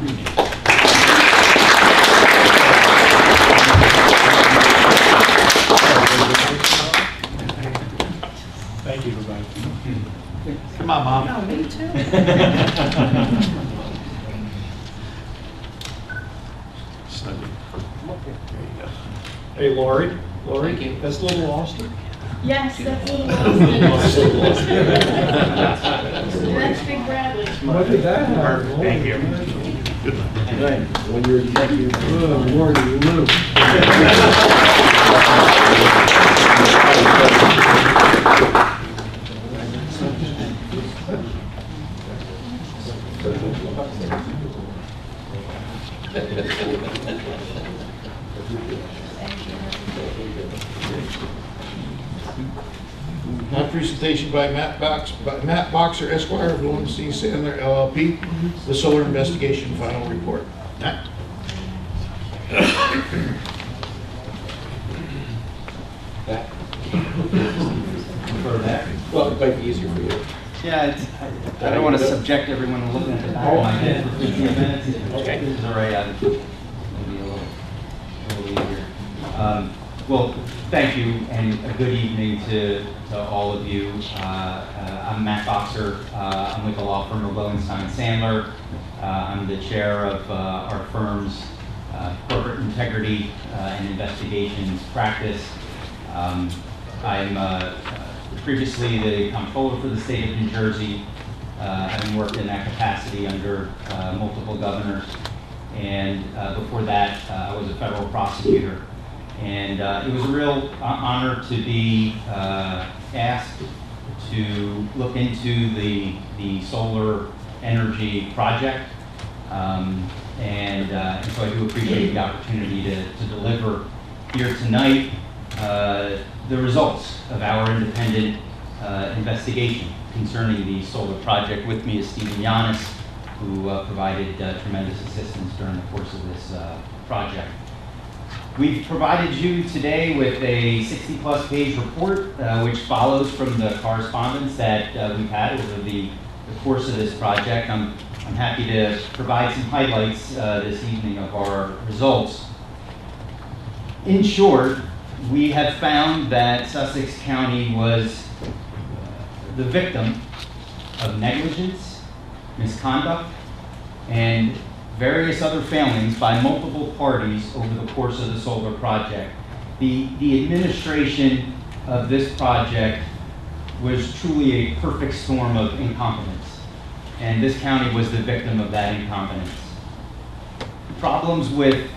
Thank you, everybody. Come on, Mom. No, me too. There you go. Hey, Lori. Lori, Thank you. that's little Austin? Yes, that's little Austin. That's Big Bradley. What did that happen? Thank you. Good luck. Right, when you're executive, Lordy, Lou. Now presentation by Matt Boxer Esquire of Lowenstein Sandler LLP, the solar investigation final report. Matt? Well, it might be easier for you. Yeah, I don't want to subject everyone to looking at the back of my head for 15 minutes. Okay. All right, maybe a little easier. Well, thank you, and a good evening to all of you. I'm Matt Boxer. I'm with the law firm of Lowenstein Sandler. I'm the chair of our firm's corporate integrity and investigations practice. I'm previously the comptroller for the state of New Jersey, having worked in that capacity under multiple governors. And before that, I was a federal prosecutor. And it was a real honor to be asked to look into the solar energy project. And so I do appreciate the opportunity to deliver here tonight the results of our independent investigation concerning the solar project. With me is Stephen Yanis, who provided tremendous assistance during the course of this project. We've provided you today with a 60-plus page report, which follows from the correspondence that we've had over the course of this project. I'm happy to provide some highlights this evening of our results. In short, we have found that Sussex County was the victim of negligence, misconduct, and various other failings by multiple parties over the course of the solar project. The administration of this project was truly a perfect storm of incompetence, and this county was the victim of that incompetence. Problems with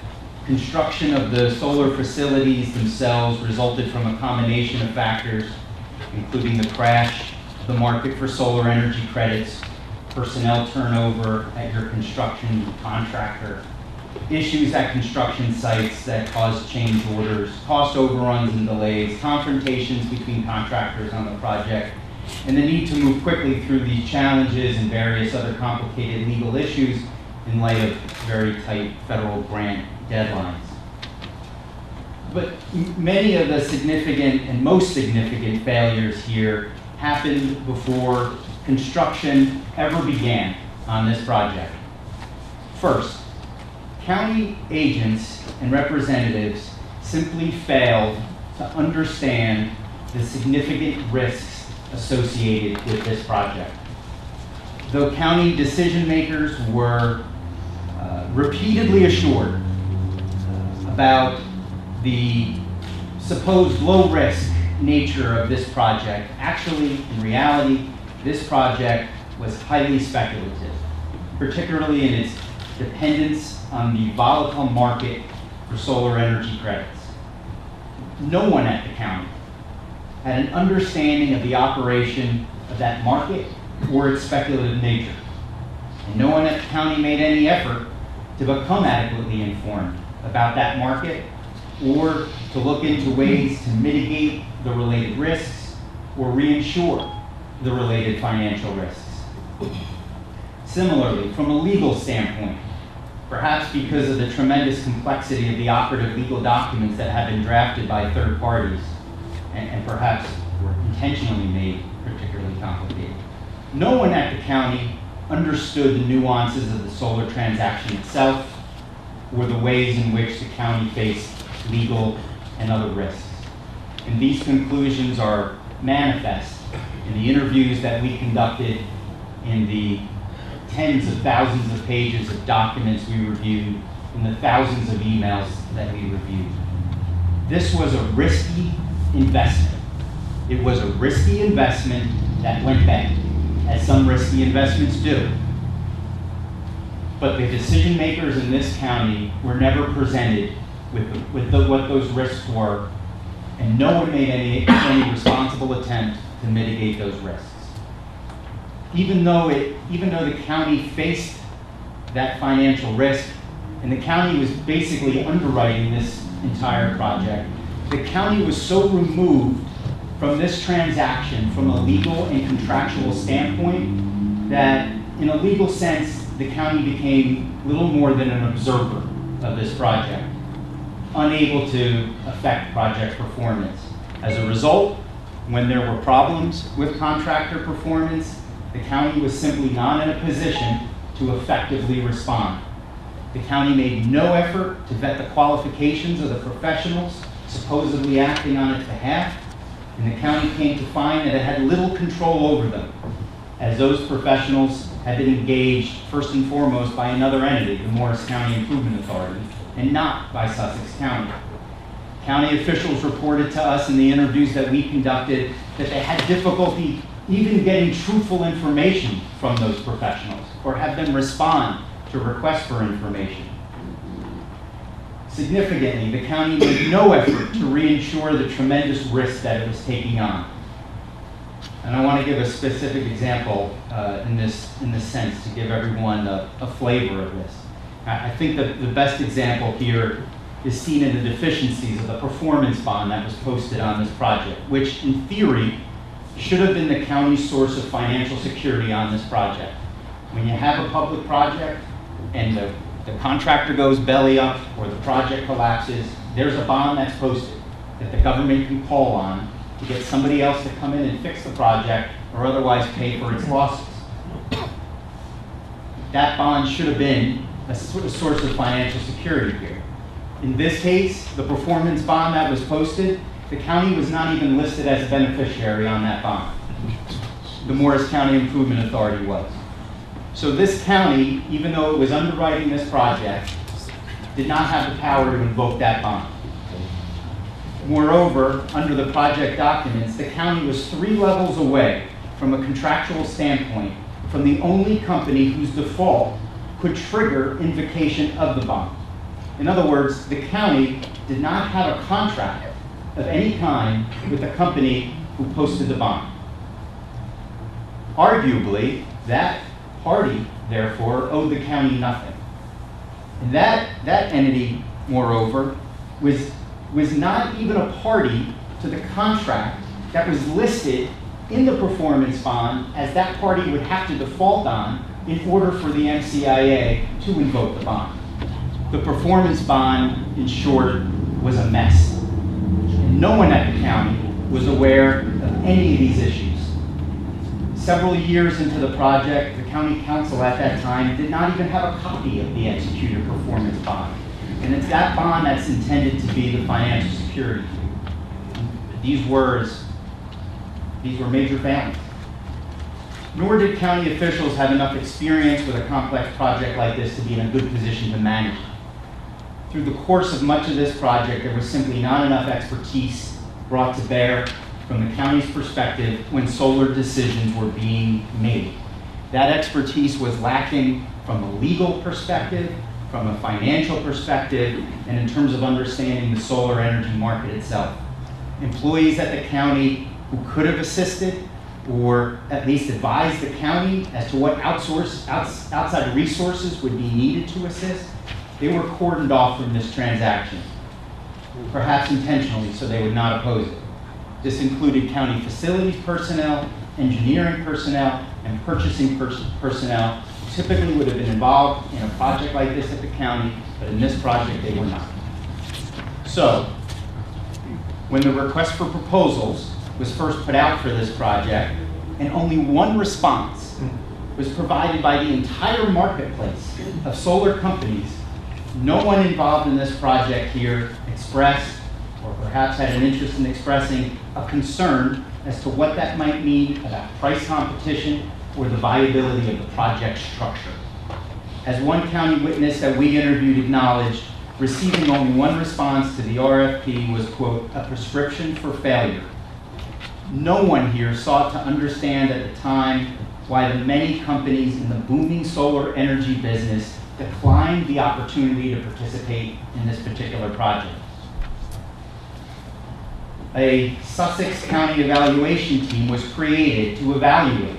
construction of the solar facilities themselves resulted from a combination of factors, including the crash of the market for solar energy credits, personnel turnover at your construction contractor, issues at construction sites that caused change orders, cost overruns and delays, confrontations between contractors on the project, and the need to move quickly through these challenges and various other complicated legal issues in light of very tight federal grant deadlines. But many of the significant and most significant failures here happened before construction ever began on this project. First, county agents and representatives simply failed to understand the significant risks associated with this project. Though county decision makers were repeatedly assured about the supposed low-risk nature of this project, actually, in reality, this project was highly speculative, particularly in its dependence on the volatile market for solar energy credits. No one at the county had an understanding of the operation of that market or its speculative nature. And no one at the county made any effort to become adequately informed about that market or to look into ways to mitigate the related risks or reinsure the related financial risks. Similarly, from a legal standpoint, perhaps because of the tremendous complexity of the operative legal documents that have been drafted by third parties, and perhaps were intentionally made particularly complicated, no one at the county understood the nuances of the solar transaction itself or the ways in which the county faced legal and other risks. And these conclusions are manifest in the interviews that we conducted, in the tens of thousands of pages of documents we reviewed, in the thousands of emails that we reviewed. This was a risky investment. It was a risky investment that went bad, as some risky investments do. But the decision makers in this county were never presented with what those risks were, and no one made any responsible attempt to mitigate those risks. Even though the county faced that financial risk, and the county was basically underwriting this entire project, the county was so removed from this transaction from a legal and contractual standpoint that, in a legal sense, the county became little more than an observer of this project, unable to affect project performance. As a result, when there were problems with contractor performance, the county was simply not in a position to effectively respond. The county made no effort to vet the qualifications of the professionals supposedly acting on its behalf, and the county came to find that it had little control over them, as those professionals had been engaged first and foremost by another entity, the Morris County Improvement Authority, and not by Sussex County. County officials reported to us in the interviews that we conducted that they had difficulty even getting truthful information from those professionals, or have them respond to requests for information. Significantly, the county made no effort to reinsure the tremendous risk that it was taking on. And I want to give a specific example in this sense to give everyone a flavor of this. I think that the best example here is seen in the deficiencies of the performance bond that was posted on this project, which in theory should have been the county's source of financial security on this project. When you have a public project and the contractor goes belly up or the project collapses, there's a bond that's posted that the government can call on to get somebody else to come in and fix the project or otherwise pay for its losses. That bond should have been a source of financial security here. In this case, the performance bond that was posted, the county was not even listed as a beneficiary on that bond. The Morris County Improvement Authority was. So this county, even though it was underwriting this project, did not have the power to invoke that bond. Moreover, under the project documents, the county was 3 levels away from a contractual standpoint from the only company whose default could trigger invocation of the bond. In other words, the county did not have a contract of any kind with the company who posted the bond. Arguably, that party, therefore, owed the county nothing. And that entity, moreover, was not even a party to the contract that was listed in the performance bond as that party would have to default on in order for the MCIA to invoke the bond. The performance bond, in short, was a mess. And no one at the county was aware of any of these issues. Several years into the project, the county council at that time did not even have a copy of the executed performance bond. And it's that bond that's intended to be the financial security. These were major failings. Nor did county officials have enough experience with a complex project like this to be in a good position to manage it. Through the course of much of this project, there was simply not enough expertise brought to bear from the county's perspective when solar decisions were being made. That expertise was lacking from a legal perspective, from a financial perspective, and in terms of understanding the solar energy market itself. Employees at the county who could have assisted or at least advised the county as to what outside resources would be needed to assist, they were cordoned off from this transaction, perhaps intentionally so they would not oppose it. This included county facilities personnel, engineering personnel, and purchasing personnel who typically would have been involved in a project like this at the county, but in this project they were not. So, when the request for proposals was first put out for this project, and only one response was provided by the entire marketplace of solar companies, no one involved in this project here expressed, or perhaps had an interest in expressing, a concern as to what that might mean about price competition or the viability of the project structure. As one county witness that we interviewed acknowledged, receiving only one response to the RFP was, quote, a prescription for failure. No one here sought to understand at the time why the many companies in the booming solar energy business declined the opportunity to participate in this particular project. A Sussex County evaluation team was created to evaluate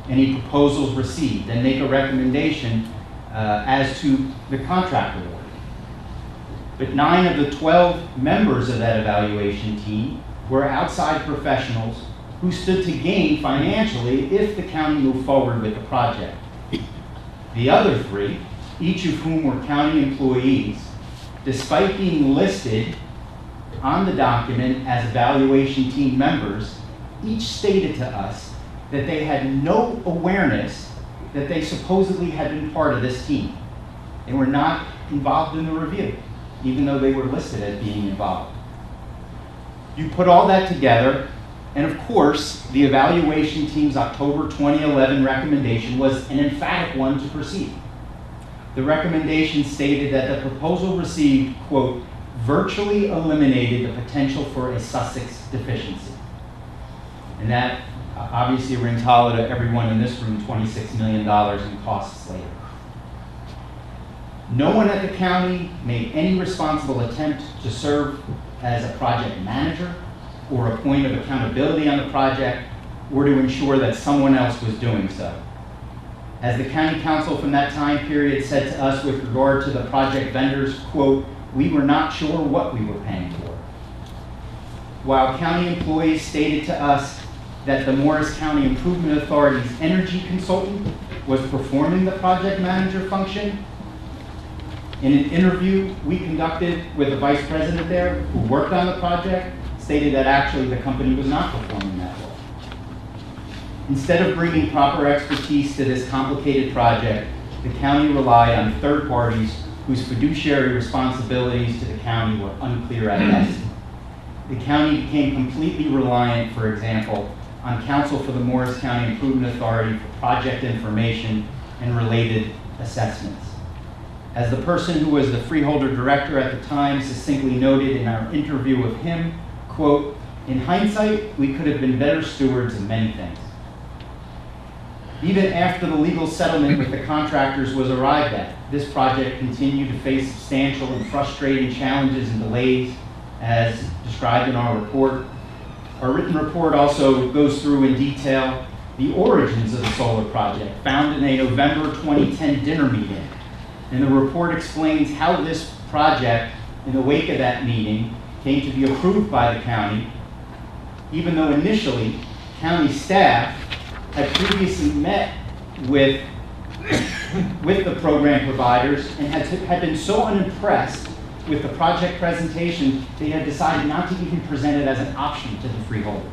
any proposals received and make a recommendation as to the contract award. But 9 of the 12 members of that evaluation team were outside professionals who stood to gain financially if the county moved forward with the project. The other 3, each of whom were county employees, despite being listed on the document as evaluation team members, each stated to us that they had no awareness that they supposedly had been part of this team. They were not involved in the review, even though they were listed as being involved. You put all that together, and of course, the evaluation team's October 2011 recommendation was an emphatic one to proceed. The recommendation stated that the proposal received, quote, virtually eliminated the potential for a Sussex deficiency. And that obviously rings hollow to everyone in this room, $26 million in costs later. No one at the county made any responsible attempt to serve as a project manager or a point of accountability on the project or to ensure that someone else was doing so. As the county council from that time period said to us with regard to the project vendors, quote, we were not sure what we were paying for. While county employees stated to us that the Morris County Improvement Authority's energy consultant was performing the project manager function. In an interview we conducted with the vice president there who worked on the project, stated that actually the company was not performing that role. Instead of bringing proper expertise to this complicated project, the county relied on third parties whose fiduciary responsibilities to the county were unclear at best. The county became completely reliant, for example, on counsel for the Morris County Improvement Authority for project information and related assessments. As the person who was the freeholder director at the time succinctly noted in our interview with him, quote, "In hindsight, we could have been better stewards of many things." Even after the legal settlement with the contractors was arrived at, this project continued to face substantial and frustrating challenges and delays as described in our report. Our written report also goes through in detail the origins of the solar project found in a November 2010 dinner meeting. And the report explains how this project, in the wake of that meeting, came to be approved by the county, even though initially county staff had previously met with the program providers and had been so unimpressed with the project presentation, they had decided not to even present it as an option to the freeholders.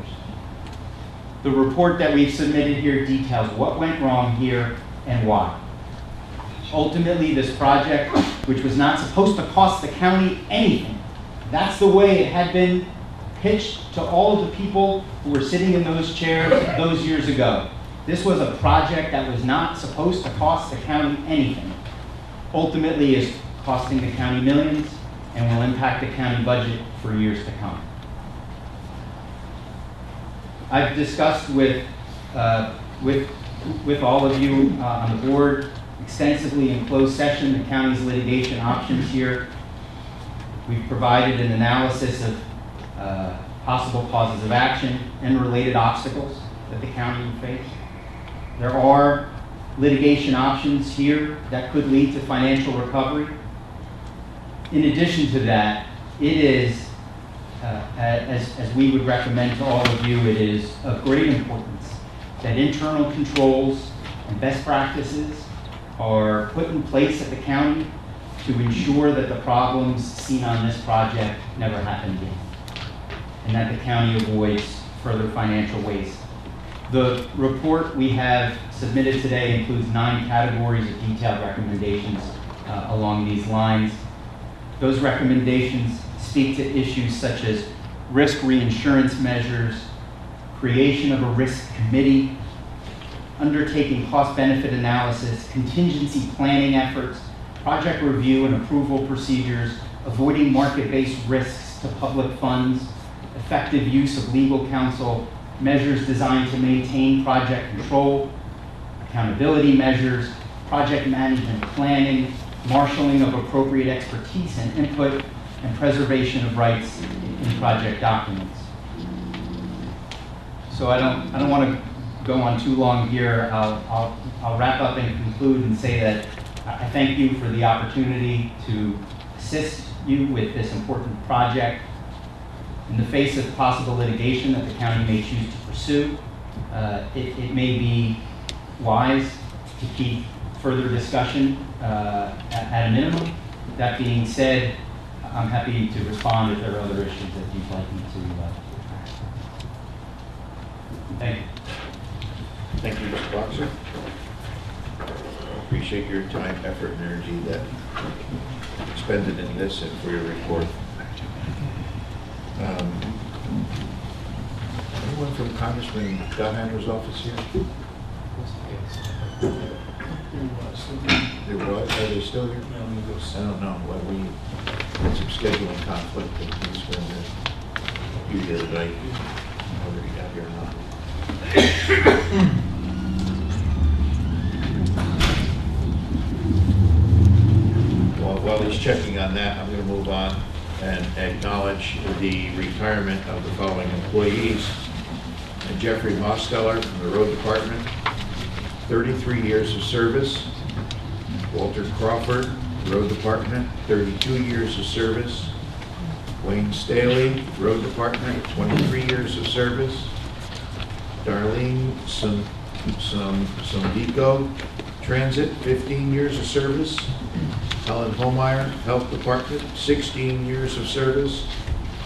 The report that we've submitted here details what went wrong here and why. Ultimately, this project, which was not supposed to cost the county anything, that's the way it had been pitched to all of the people who were sitting in those chairs those years ago. This was a project that was not supposed to cost the county anything. Ultimately, is costing the county millions and will impact the county budget for years to come. I've discussed with all of you on the board extensively in closed session the county's litigation options here. We've provided an analysis of possible causes of action and related obstacles that the county would face. There are litigation options here that could lead to financial recovery. In addition to that, it is, as we would recommend to all of you, it is of great importance that internal controls and best practices are put in place at the county to ensure that the problems seen on this project never happen again, and that the county avoids further financial waste. The report we have submitted today includes 9 categories of detailed recommendations along these lines. Those recommendations speak to issues such as risk reinsurance measures, creation of a risk committee, undertaking cost-benefit analysis, contingency planning efforts, project review and approval procedures, avoiding market-based risks to public funds, effective use of legal counsel, measures designed to maintain project control, accountability measures, project management planning, marshaling of appropriate expertise and input, and preservation of rights in project documents. So I don't want to go on too long here. I'll wrap up and conclude and say that I thank you for the opportunity to assist you with this important project. In the face of possible litigation that the county may choose to pursue, it may be wise to keep further discussion at a minimum. That being said, I'm happy to respond if there are other issues that you'd like me to. Thank you. Thank you, Mr. Boxer. Appreciate your time, effort, and energy that expended in this and for your report. Anyone from Congressman Donhander's office here? There was. Are they still here? I don't know. Well, we had some scheduling conflict that he was going to do the other night. Whether he got here or not. Well, while he's checking on that, I'm going to move on and acknowledge the retirement of the following employees. Jeffrey Mosteller from the Road Department, 33 years of service. Walter Crawford, Road Department, 32 years of service. Wayne Staley, Road Department, 23 years of service. Darlene Sondico, Transit, 15 years of service. Helen Holmeyer, Health Department, 16 years of service.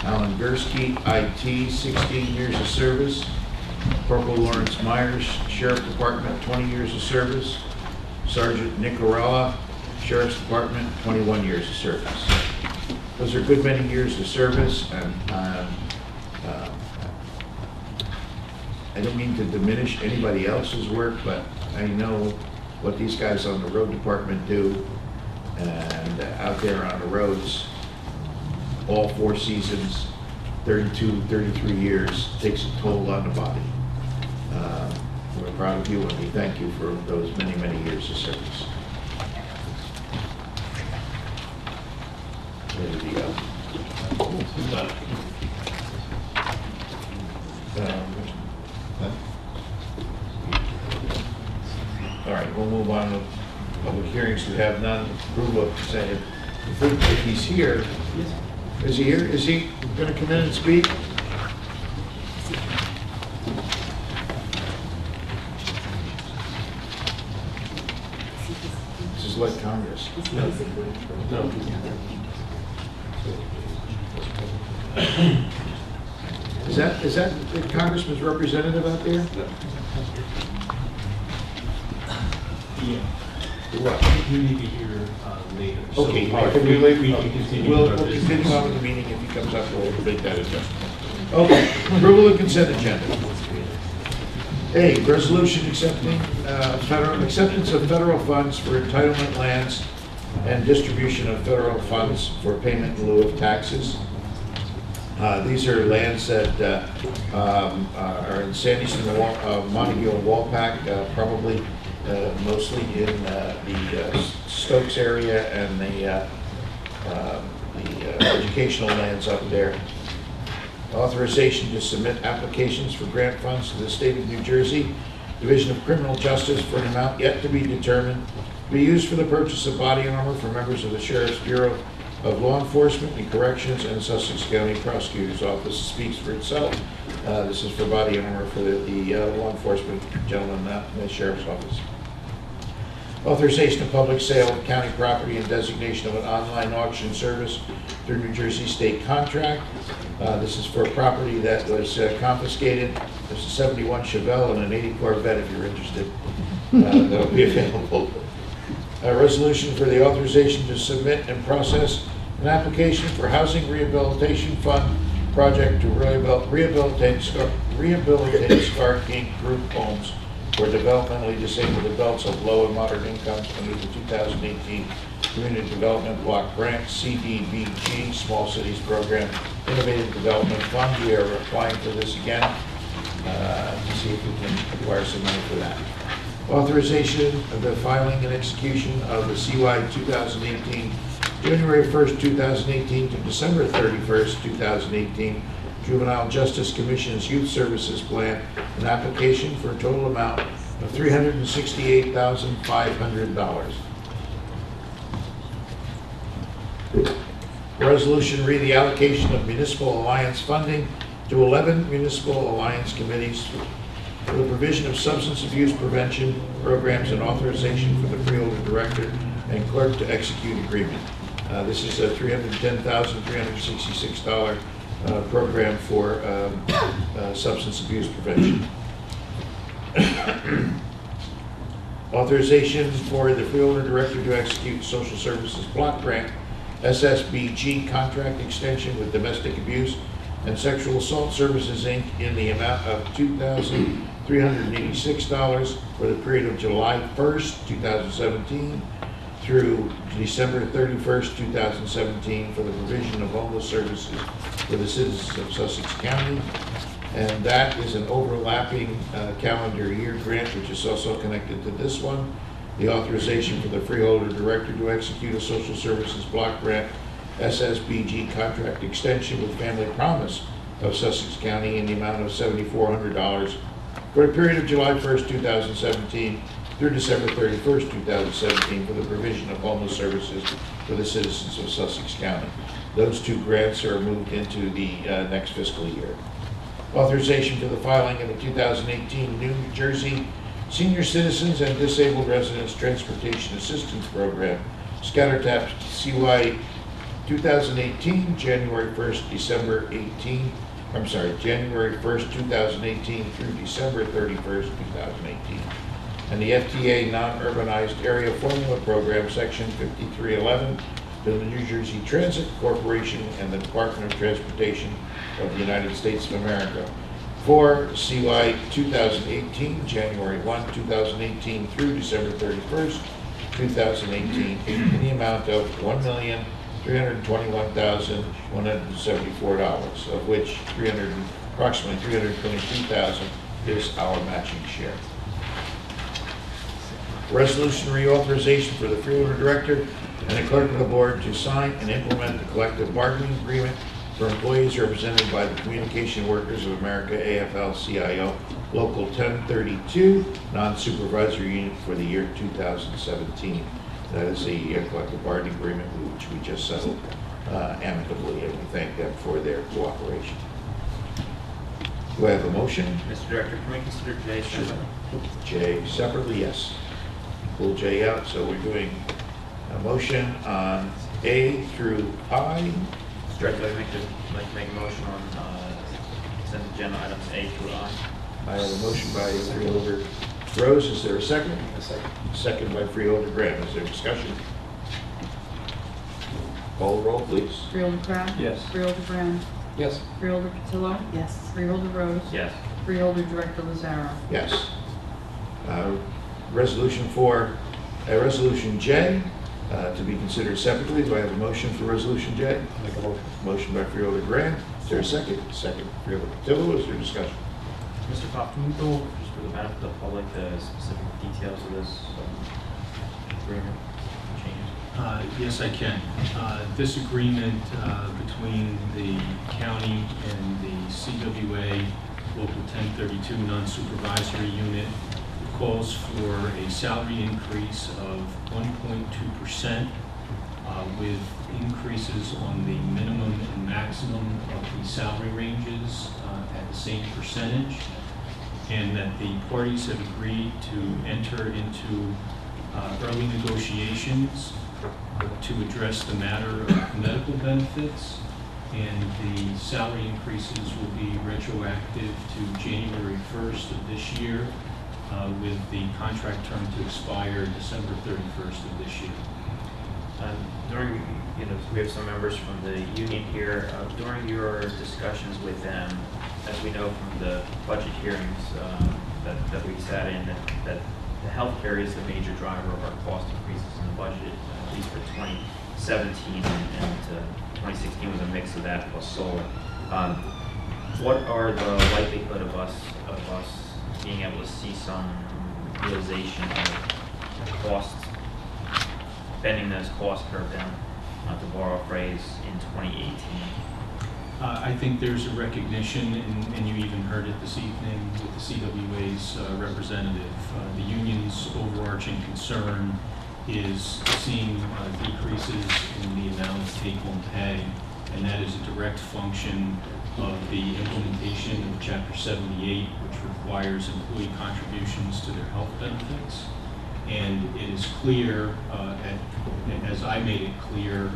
Alan Gursky, IT, 16 years of service. Corporal Lawrence Myers, Sheriff Department, 20 years of service. Sergeant Nicarella, Sheriff's Department, 21 years of service. Those are a good many years of service, and I don't mean to diminish anybody else's work, but I know what these guys on the road department do, and out there on the roads, all 4 seasons, 32, 33 years, takes a toll on the body. We're proud of you, and we thank you for those many, many years of service. Where did he go? All right, we'll move on to public hearings. We have none. Approval of consent. If he's here, is he here? Is he going to come in and speak? This is like Congress. No. Is that the Congressman's representative out there? Yeah. What? You need to hear later. Okay, So, can we leave? We can continue. We'll with our business. continue on with the meeting. If he comes up, we'll make that adjustment. Okay, approval of consent agenda. A, resolution accepting acceptance of federal funds for entitlement lands and distribution of federal funds for payment in lieu of taxes. These are lands that are in Sandy, Montague, and Walpack, probably mostly in the Stokes area and the educational lands up there. Authorization to submit applications for grant funds to the state of New Jersey Division of Criminal Justice for an amount yet to be determined, to be used for the purchase of body armor for members of the Sheriff's Bureau of Law Enforcement and Corrections and Sussex County Prosecutor's Office. Speaks for itself. This is for body armor for the law enforcement gentlemen in the Sheriff's Office. Authorization of public sale of county property and designation of an online auction service through New Jersey state contract. This is for a property that was confiscated. There's a 71 Chevelle and an 80 Corvette if you're interested. That'll be available. A resolution for the authorization to submit and process an application for Housing Rehabilitation Fund project to rehabilitate Scar King group homes for developmentally disabled adults of low and moderate incomes under the 2018 Community Development Block Grant, CDBG, Small Cities Program, Innovative Development Fund. We are applying for this again to see if we can acquire some money for that. Authorization of the filing and execution of the CY 2018, January 1st, 2018 to December 31st, 2018, Juvenile Justice Commission's Youth Services Plan, an application for a total amount of $368,500. Resolution read the allocation of municipal alliance funding to 11 municipal alliance committees for the provision of substance abuse prevention programs and authorization for the freeholder director and clerk to execute agreement. This is a $310,366 program for substance abuse prevention. Authorization for the freeholder director to execute social services block grant SSBG contract extension with Domestic Abuse and Sexual Assault Services, Inc. in the amount of $2,386 for the period of July 1st, 2017 through December 31st, 2017 for the provision of homeless services for the citizens of Sussex County. And that is an overlapping calendar year grant, which is also connected to this one. The authorization for the freeholder director to execute a social services block grant SSBG contract extension with Family Promise of Sussex County in the amount of $7,400 for the period of July 1st, 2017 through December 31st, 2017 for the provision of homeless services for the citizens of Sussex County. Those two grants are moved into the next fiscal year. Authorization for the filing of the 2018 New Jersey Senior Citizens and Disabled Residents Transportation Assistance Program, Scatter Tap CY 2018, January 1st, January 1st, 2018 through December 31st, 2018. And the FTA Non-Urbanized Area Formula Program, Section 5311, to the New Jersey Transit Corporation and the Department of Transportation of the United States of America for CY 2018, January 1, 2018 through December 31st, 2018, in the amount of $1,321,174, of which approximately $322,000 is our matching share. Resolution reauthorization for the freeholder director and the clerk of the board to sign and implement the collective bargaining agreement for employees represented by the Communication Workers of America, AFL-CIO, Local 1032, non-supervisory unit for the year 2017. That is a collective bargaining agreement which we just settled amicably, and we thank them for their cooperation. Do I have a motion? Mr. Director, can we consider J separate? J separately, yes. Pull J out, so we're doing a motion on A through I. Mr. Director, I'd like to make a motion on consent agenda items A through I. I have a motion by Freeholder Rose. Is there a second? A second. Second by Freeholder Graham. Is there discussion? Call the roll, please. Freeholder Crab? Yes. Freeholder Brown? Yes. Freeholder Patillo? Yes. Freeholder Rose? Yes. Freeholder Director Lazaro? Yes. Resolution J, to be considered separately. Do I have a motion for Resolution J? Make a motion. Motion by Freeholder Graham. Is there a second? Second, Freeholder Patillo. Is there discussion? Mr. Pop, can we go over, just for the benefit of the public, the specific details of this agreement changes? Yes, I can. This agreement between the county and the CWA Local 1032 non-supervisory unit calls for a salary increase of 1.2% with increases on the minimum and maximum of the salary ranges at the same percentage, and that the parties have agreed to enter into early negotiations to address the matter of medical benefits, and the salary increases will be retroactive to January 1st of this year, with the contract term to expire December 31st of this year. During, we have some members from the union here. During your discussions with them, as we know from the budget hearings that we sat in, that the healthcare is the major driver of our cost increases in the budget, at least for 2017, and 2016 was a mix of that plus solar. What are the likelihood of us being able to see some realization of costs, bending those cost curve down, not to borrow a phrase, in 2018? I think there's a recognition, and you even heard it this evening with the CWA's representative. The union's overarching concern is seeing decreases in the amount of take-home pay, and that is a direct function of the implementation of Chapter 78, which requires employee contributions to their health benefits. And it is clear, as I made it clear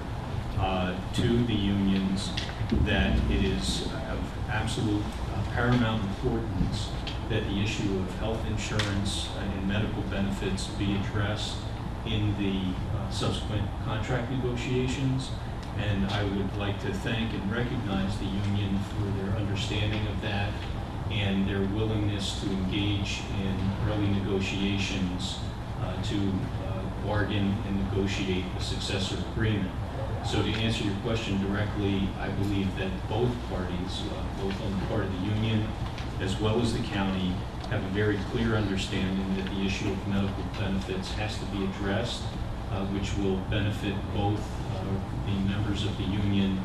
to the unions, that it is of absolute paramount importance that the issue of health insurance and medical benefits be addressed in the subsequent contract negotiations. And I would like to thank and recognize the union for their understanding of that and their willingness to engage in early negotiations to bargain and negotiate a successor agreement. So to answer your question directly, I believe that both parties, both on the part of the union as well as the county, have a very clear understanding that the issue of medical benefits has to be addressed, which will benefit both the members of the union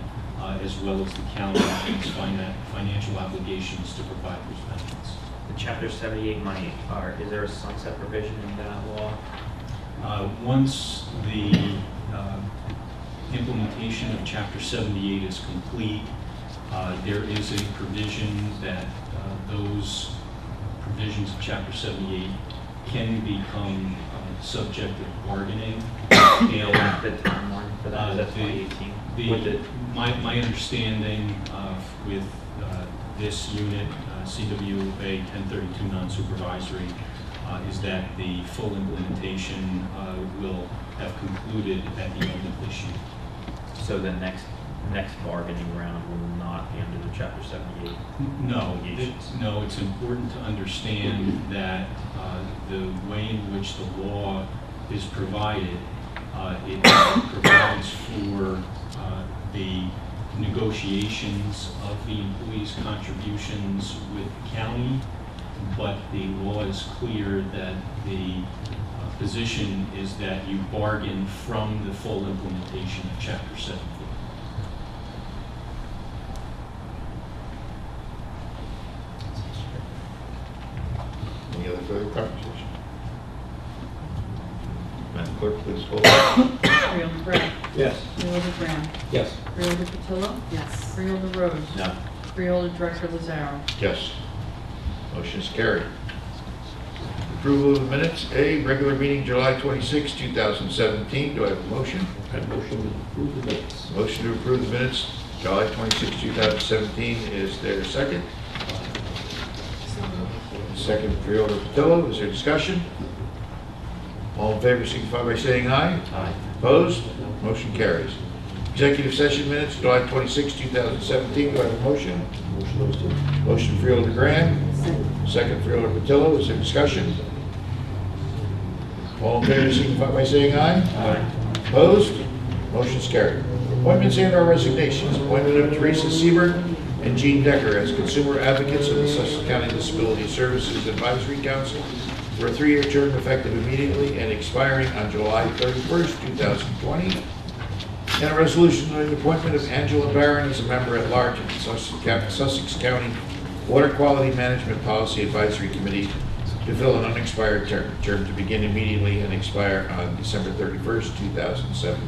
as well as the county and its financial obligations to provide those benefits. The Chapter 78 money, is there a sunset provision in that law? Once the implementation of Chapter 78 is complete, There is a provision that those provisions of Chapter 78 can become subject of bargaining. The timeline for that, is that 2018? My understanding with this unit, CWA 1032 non-supervisory, is that the full implementation will have concluded at the end of this year. So the next bargaining round will not be under the Chapter 78 obligations? No, it's important to understand that the way in which the law is provided, it provides for the negotiations of the employees' contributions with the county, but the law is clear that the position is that you bargain from the full implementation of Chapter 74. Any other further conversation? Madam Clerk, please call the Freeholder Brett. Yes. Freeholder Graham. Yes. Freeholder Patillo. Yes. Freeholder Rose. No. Freeholder Director Lazaro. Yes. Motion is carried. Approval of the minutes. A, regular meeting July 26, 2017. Do I have a motion? Motion to approve the minutes. Motion to approve the minutes, July 26, 2017. Is there a second? Second, Freeholder Patillo. Is there discussion? All in favor signify by saying aye. Aye. Opposed? Motion carries. Executive session minutes, July 26, 2017. Do I have a motion? Motion those two. Motion Freeholder Graham. Second Freeholder Patillo. Is there discussion? All in favor signify by saying aye. Aye. Opposed? Motion's carried. Appointments and/or resignations. Appointment of Teresa Siebert and Jean Decker as consumer advocates of the Sussex County Disability Services Advisory Council for a 3-year term effective immediately and expiring on July 31st, 2020. And a resolution on the appointment of Angela Barron as a member at large of the Sussex County Water Quality Management Policy Advisory Committee to fill an unexpired term to begin immediately and expire on December 31st, 2017.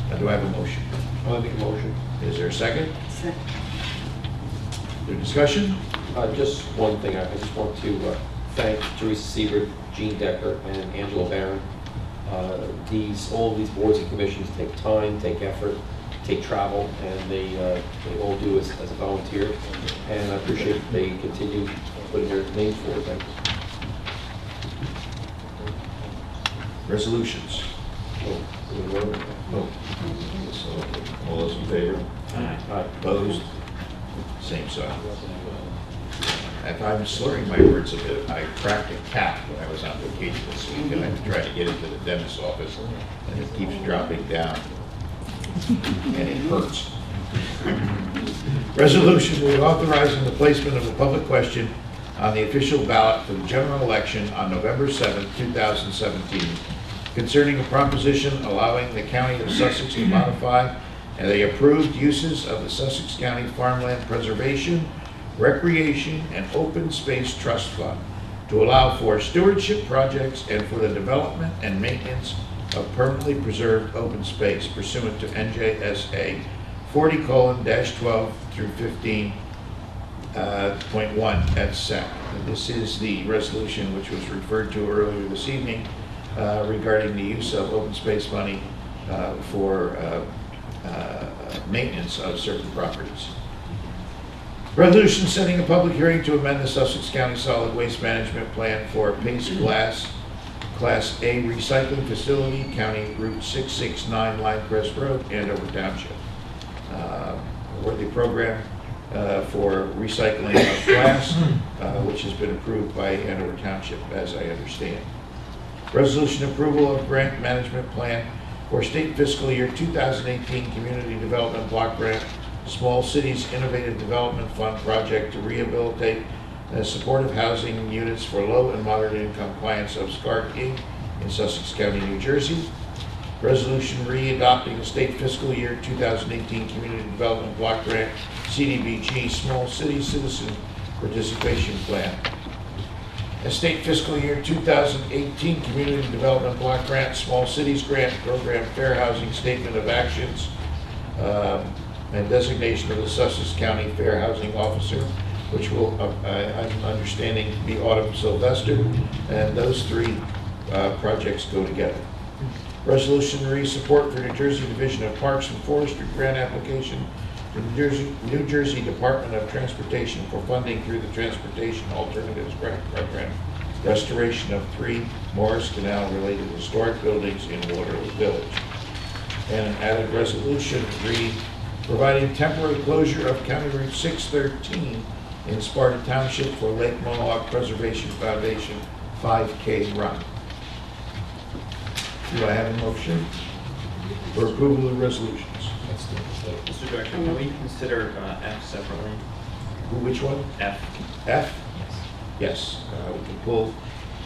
Now, do I have a motion? I'll make a motion. Is there a second? Second. Is there discussion? Just one thing, I just want to thank Teresa Siebert, Jean Decker, and Angela Barron. All of these boards and commissions take time, take effort, take travel, and they all do as a volunteer. And I appreciate that they continue putting their names forward. Thank you. Resolutions. No. So, all those in favor? Aye. Opposed? Same sign. If I'm slurring my words a bit, I cracked a cap when I was on vacation this week, and I tried to get into the dentist's office, and it keeps dropping down, and it hurts. Resolution authorizing the placement of a public question on the official ballot for the general election on November 7, 2017, concerning a proposition allowing the County of Sussex to modify the approved uses of the Sussex County Farmland Preservation, Recreation, and Open Space Trust Fund to allow for stewardship projects and for the development and maintenance of permanently preserved open space pursuant to NJSA 40:12 through 15.1 at SEC. And this is the resolution which was referred to earlier this evening regarding the use of open space money for maintenance of certain properties. Resolution setting a public hearing to amend the Sussex County Solid Waste Management Plan for Pace Glass Class A Recycling Facility, County Route 669, Linecrest Road, Andover Township. A worthy program for recycling of glass, which has been approved by Andover Township, as I understand. Resolution approval of grant management plan for state fiscal year 2018 Community Development Block Grant Small Cities Innovative Development Fund project to rehabilitate supportive housing units for low and moderate income clients of SCART Inc. in Sussex County, New Jersey. Resolution re-adopting the state fiscal year 2018 Community Development Block Grant CDBG Small City Citizen Participation Plan. A state fiscal year 2018 Community Development Block Grant Small Cities Grant Program Fair Housing Statement of Actions and designation of the Sussex County Fair Housing Officer, which will, I'm understanding, be Autumn Sylvester, and those three projects go together. Resolution to raise support for New Jersey Division of Parks and Forestry grant application to New Jersey Department of Transportation for funding through the Transportation Alternatives Grant Program, restoration of 3 Morris Canal-related historic buildings in Waterloo Village. And an added resolution providing temporary closure of County Route 613 in Sparta Township for Lake Mohawk Preservation Foundation 5K run. Do I have a motion for approval of resolutions? Mr. Director, can we consider F separately? Which one? F. F? Yes. We can pull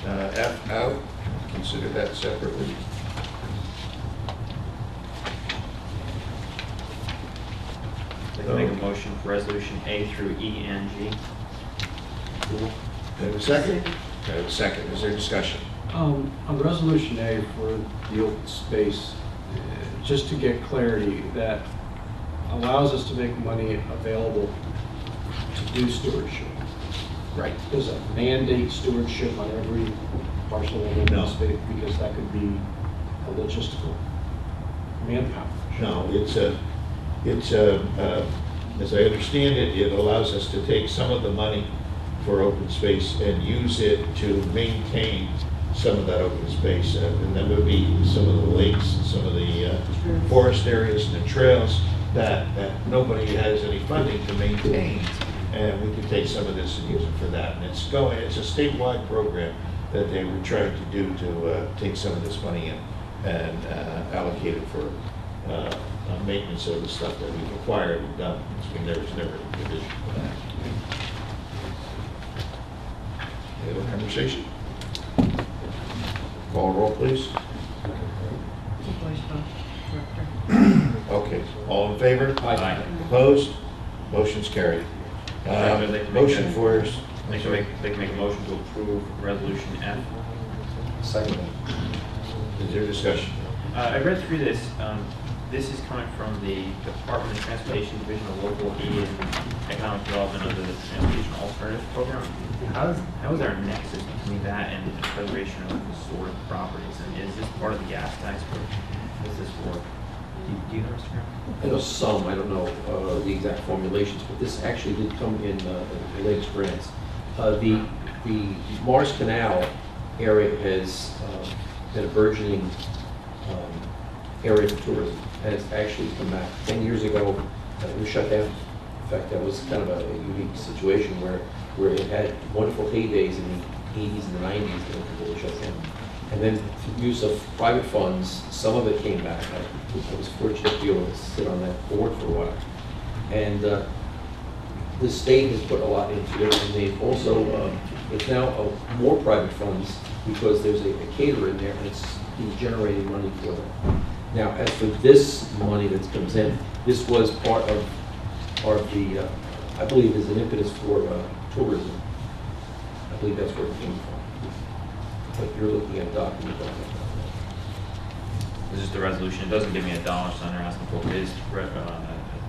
F out, consider that separately. I can make a motion for resolution A through E and G. Do I have a second? I have a second. Is there discussion? On Resolution A for the open space, just to get clarity, that allows us to make money available to do stewardship. Right. Does it mandate stewardship on every parcel of open space? Because that could be a logistical manpower. No, it's as I understand it, it allows us to take some of the money for open space and use it to maintain some of that open space. And that would be some of the lakes, and some of the forest areas and the trails that nobody has any funding to maintain. And we can take some of this and use it for that. And it's a statewide program that they were trying to do to take some of this money in and allocate it for maintenance of the stuff that we've acquired and done. There was never a division for that. Any other conversation? Call roll, please. Okay, all in favor? Aye. Opposed? Motion's carried. Motion for... They can make a motion to approve resolution F. Second. Is there discussion? I read through this. This is coming from the Department of Transportation Division of Local Aid and Economic Development under the Transportation Alternatives Program. How is there a nexus between that and the preservation of historic properties? And is this part of the gas tax? Or is this for? Do you know, Mr. Brown? I know some, I don't know the exact formulations, but this actually did come in the latest grants. The Morris Canal area has been a burgeoning area for tourism, and it's actually come back. 10 years ago, it was shut down. In fact, that was kind of a unique situation where it had wonderful heydays in the 80s and the 90s, and then completely shut down. And then through use of private funds, some of it came back. I was fortunate to be able to sit on that board for a while. And the state has put a lot into it, and they've also, it's now more private funds because there's a caterer in there, and it's generating money for them. Now, as for this money that comes in, this was part of the, I believe is an impetus for tourism. I believe that's where it came from. But you're looking at a document on it. This is the resolution. It doesn't give me a dollar sign or asking for it. It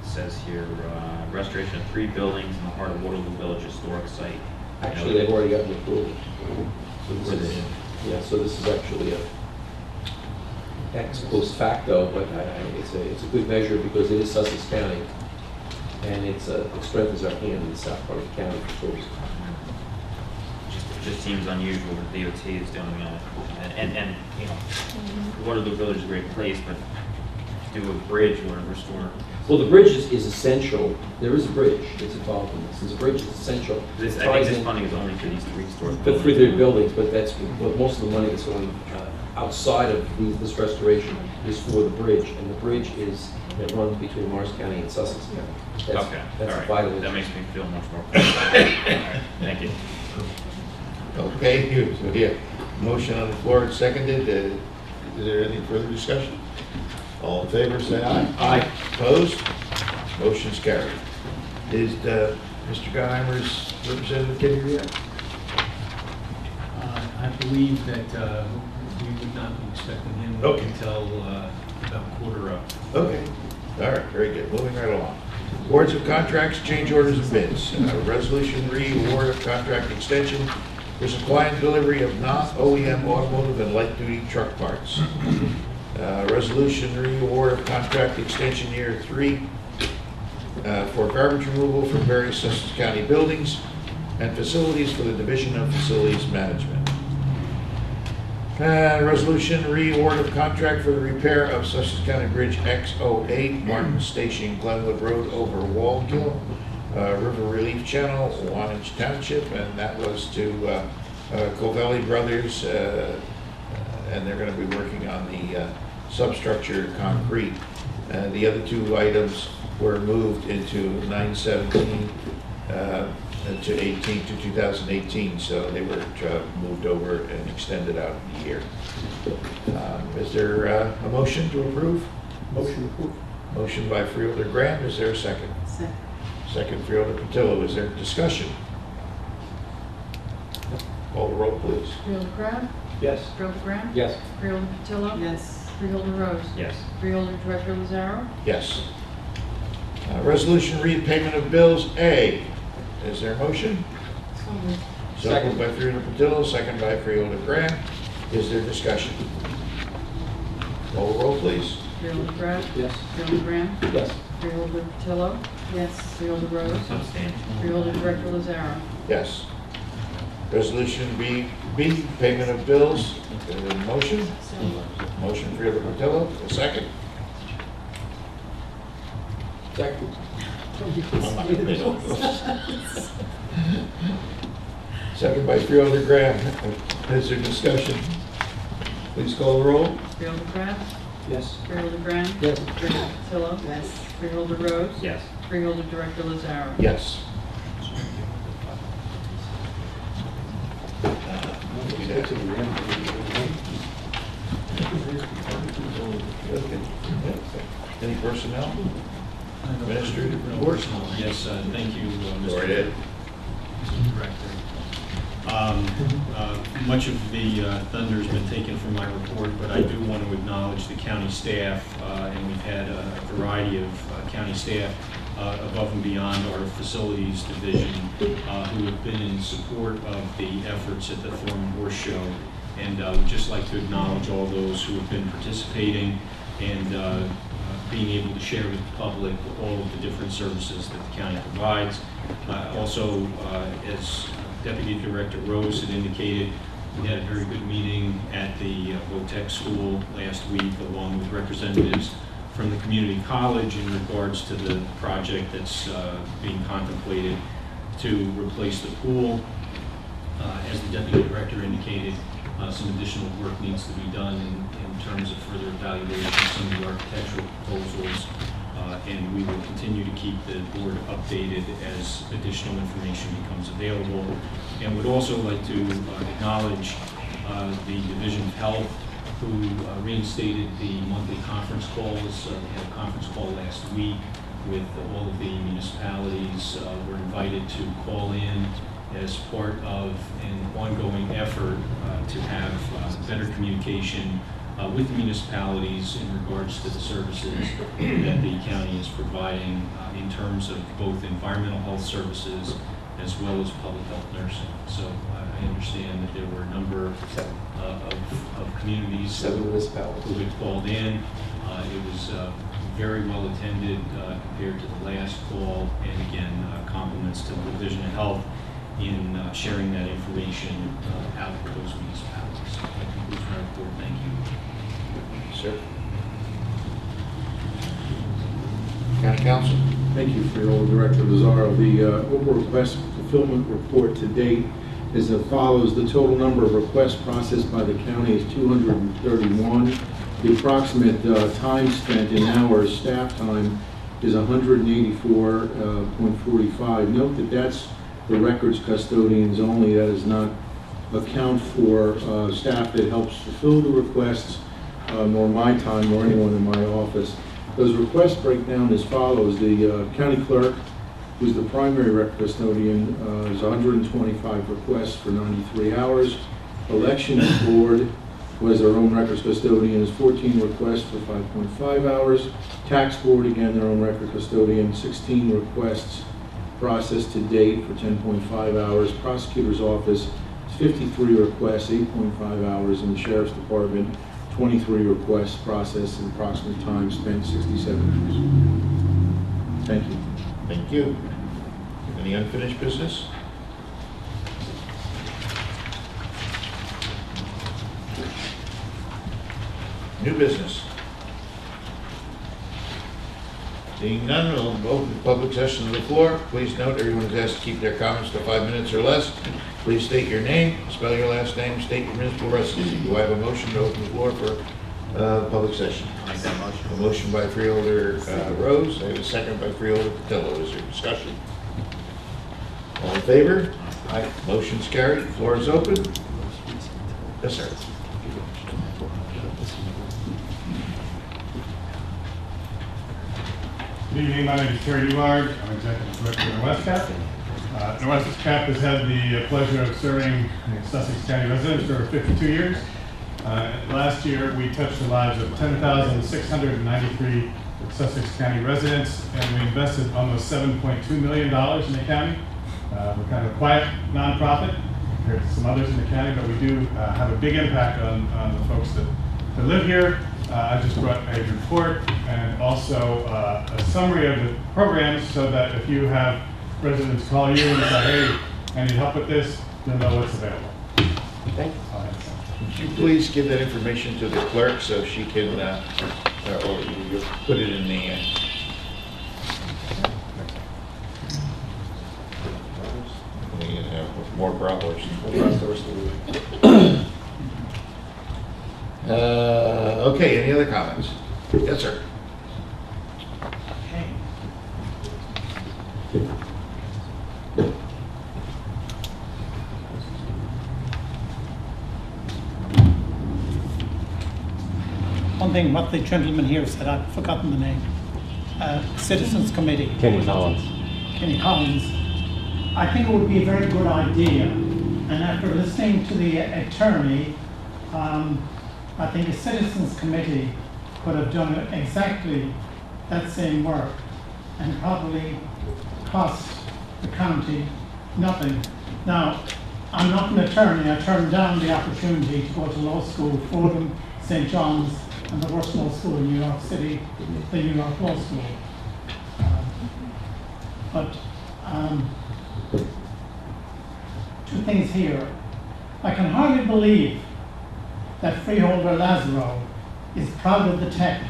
says here, restoration of 3 buildings in the heart of Waterloo Village historic site. Actually, they've already gotten approval. So this is actually a ex post facto, but it's a good measure because it is Sussex County, and it strengthens our hand in the south part of the county for tourism. It just seems unusual that DOT is doing that. And you know, Waterloo Village is a great place, but to do a bridge or restore. Well, the bridge is essential. There is a bridge that's involved in this. There's a bridge that's essential. I think this funding is only for these 3 historic For buildings. 3 buildings, but that's most of the money that's going outside of this restoration is for the bridge, and the bridge that runs between Morris County and Sussex County. That's all right. vital. That makes me feel much more comfortable. Thank you. Okay, so yeah, motion on the floor, it's seconded. Is there any further discussion? All in favor, say aye. Aye. Opposed? Motion's carried. Is Mr. Geheimer's representative here yet? I believe that we would not be expecting him until about quarter up. Okay. All right, very good. Moving right along. Awards of contracts, change orders, and bids. Resolution re-award of contract extension for supply and delivery of non-OEM automotive and light-duty truck parts. Resolution re-award of contract extension year 3 for garbage removal from various Sussex County buildings and facilities for the Division of Facilities Management. Resolution re-award of contract for the repair of Sussex County Bridge X08, Martin Station, Glenwood Road over Wallkill, River Relief Channel, Wantage Township, and that was to Covelli Brothers, and they're going to be working on the substructure concrete. The other two items were moved into 9/17 to 2018, so they were moved over and extended out a year. Is there a motion to approve? Motion approved. Motion by Freeholder Graham. Is there a second? Second. Second, Freeholder Patillo. Is there discussion? Call the roll, please. Freeholder Crab? Yes. Freeholder Graham? Yes. Freeholder Patillo? Yes. Freeholder Rose? Yes. Freeholder Director Lazaro? Yes. Resolution repayment of bills A. Is there a motion? So moved. So moved by Freeholder Patillo, second by Freeholder Graham. Is there discussion? Call the roll, please. Freeholder Crab? Yes. Freeholder Graham? Yes. Freeholder Patillo? Yes. Freeholder Rose? Abstain. Freeholder Director Lazaro? Yes. Resolution B, payment of bills. Is there a motion? So moved. Motion Freeholder Patillo, a second. Second. I'm not gonna pay no bills. Second by Freeholder Graham. Is there discussion? Please call the roll. Freeholder Crab? Yes. Freeholder Graham? Yes. Freeholder Patillo? Yes. Freeholder Rose? Yes. Freeholder Director Lazaro? Yes. Any personnel? Administrative reports? Yes, thank you, Go Mr. right ahead. Director. Much of the thunder's been taken from my report, but I do want to acknowledge the county staff, and we've had a variety of county staff above and beyond our facilities division who have been in support of the efforts at the Foreman Horse Show. And we'd just like to acknowledge all those who have been participating and being able to share with the public all of the different services that the county provides. Also, as Deputy Director Rose had indicated, we had a very good meeting at the VOTEC school last week, along with representatives from the community college in regards to the project that's being contemplated to replace the pool. As the Deputy Director indicated, some additional work needs to be done in terms of further evaluation of some of the architectural proposals, and we will continue to keep the board updated as additional information becomes available. And would also like to acknowledge the Division of Health, who reinstated the monthly conference calls. We had a conference call last week with all of the municipalities. Were invited to call in as part of an ongoing effort to have better communication with the municipalities in regards to the services that the county is providing in terms of both environmental health services as well as public health nursing. So I understand that there were a number of communities, 7 municipalities, who had called in. It was very well attended compared to the last call, and again, compliments to the Division of Health in sharing that information out with those municipalities. That concludes my report. Thank you. Sir. County Council. Thank you, Freeholder Director Lazaro. The overall request fulfillment report to date is as follows. The total number of requests processed by the county is 231. The approximate time spent in hours, staff time, is 184.45. Note that that's the records custodians only. That does not account for staff that helps fulfill the requests, nor my time, nor anyone in my office. Those requests break down as follows. The county clerk, who's the primary record custodian, is 125 requests for 93 hours. Elections board, who has their own records custodian, is 14 requests for 5.5 hours. Tax board, again, their own record custodian, 16 requests processed to date for 10.5 hours. Prosecutor's office, 53 requests, 8.5 hours. And the sheriff's department, 23 requests processed and approximate time spent 67 hours. Thank you. Thank you. Any unfinished business? New business. Seeing none, we'll open the public session to the floor. Please note, everyone is asked to keep their comments to 5 minutes or less. Please state your name, spell your last name, state your municipal residency. Do I have a motion to open the floor for public session? I'll make that motion. A motion by Freeholder Rose, I have a second by Freeholder Patillo. Is there discussion? All in favor? Aye. Motion's carried. Floor is open. Yes, sir. Good evening, my name is Terry Neward. I'm Executive Director of NOWESCAP. NOWESCAP has had the pleasure of serving Sussex County residents for 52 years. Last year, we touched the lives of 10,693 Sussex County residents, and we invested almost $7.2 million in the county. We're kind of a quiet nonprofit compared to some others in the county, but we do have a big impact on the folks that live here. I just brought a report and also a summary of the programs so that if you have residents call you and say, hey, I need help with this, you'll know what's available. Thank you. Would you please give that information to the clerk so she can, or you put it in the, more growlers. Okay, any other comments? Yes, sir. One thing, what the gentleman here said, I've forgotten the name. Citizens Committee. Kenny Collins. Kenny Collins. I think it would be a very good idea, and after listening to the attorney, I think a Citizens Committee could have done exactly that same work and probably cost the county nothing. Now, I'm not an attorney. I turned down the opportunity to go to law school, Fordham, St. John's, and the worst law school in New York City, the New York Law School. Two things here. I can hardly believe that Freeholder Lazaro is proud of the tech.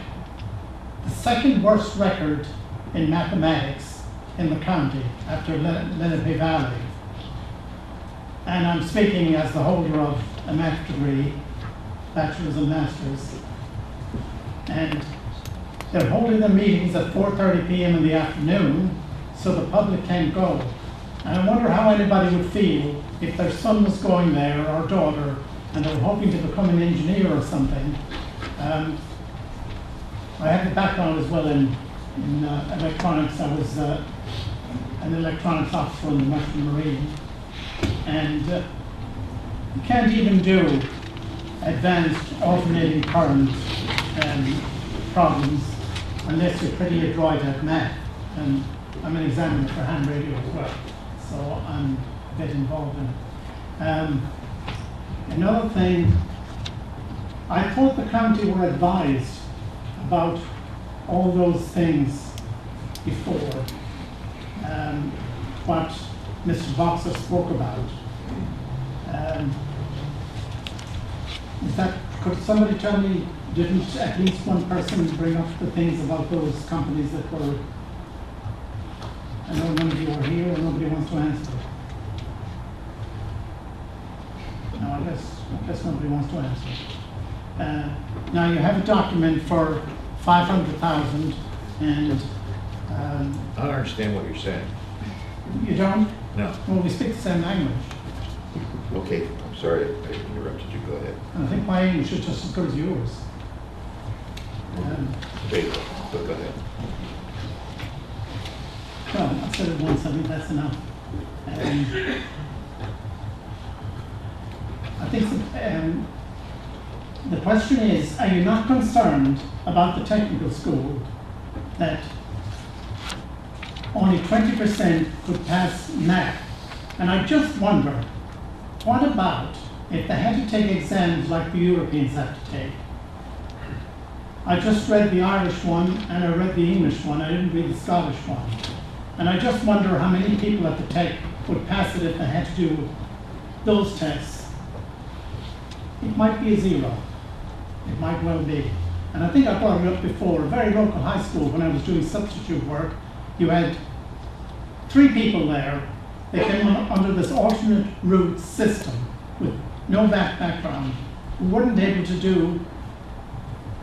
The second worst record in mathematics in the county after Lenape Valley. And I'm speaking as the holder of a math degree, bachelor's and master's. And they're holding their meetings at 4:30 p.m. in the afternoon, so the public can't go. And I wonder how anybody would feel if their son was going there, or daughter, and they were hoping to become an engineer or something. I have a background as well in electronics. I was an electronics officer in the Merchant Marine. And you can't even do advanced alternating current problems unless you're pretty adroit at math. And I'm an examiner for ham radio as well, so I'm a bit involved in it. Another thing, I thought the county were advised about all those things before, what Mr. Boxer spoke about. Could somebody tell me, didn't at least one person bring up the things about those companies that were, I know none of you are here or nobody wants to answer. No, I guess nobody wants to answer. Now you have a document for 500,000 and I don't understand what you're saying. You don't? No. Well, we speak the same language. Okay, I'm sorry I interrupted you. Go ahead. And I think my English is just as good as yours. Okay, go ahead. Well, I've said it once, I think that's enough. I think the question is, are you not concerned about the technical school that only 20% could pass math. And I just wonder, what about if they had to take exams like the Europeans have to take? I just read the Irish one and I read the English one. I didn't read the Scottish one. And I just wonder how many people at the Tech would pass it if they had to do those tests. It might be a zero. It might well be. And I think I brought it up before. A very local high school, when I was doing substitute work, you had 3 people there. They came under this alternate route system with no background, who weren't able to do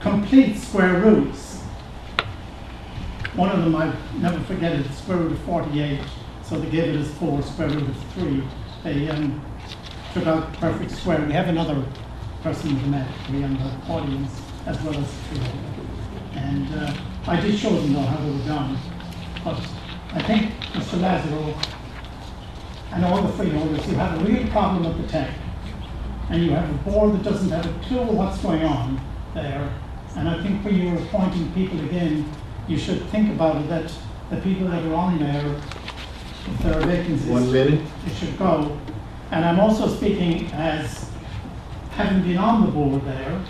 complete square roots. One of them, I never forget it, square root of 48, so they gave it as 4, square root of 3. They took out perfect square. We have another person we met, we in the audience, as well as the freeholder. And I did show them though how they were done. But I think, Mr. Lazaro, and all the freeholders, you have a real problem at the Tech. And you have a board that doesn't have a clue what's going on there. And I think when you're appointing people again, you should think about it, that the people that are on there, if there are vacancies, 1 minute. it should go. And I'm also speaking as having been on the board there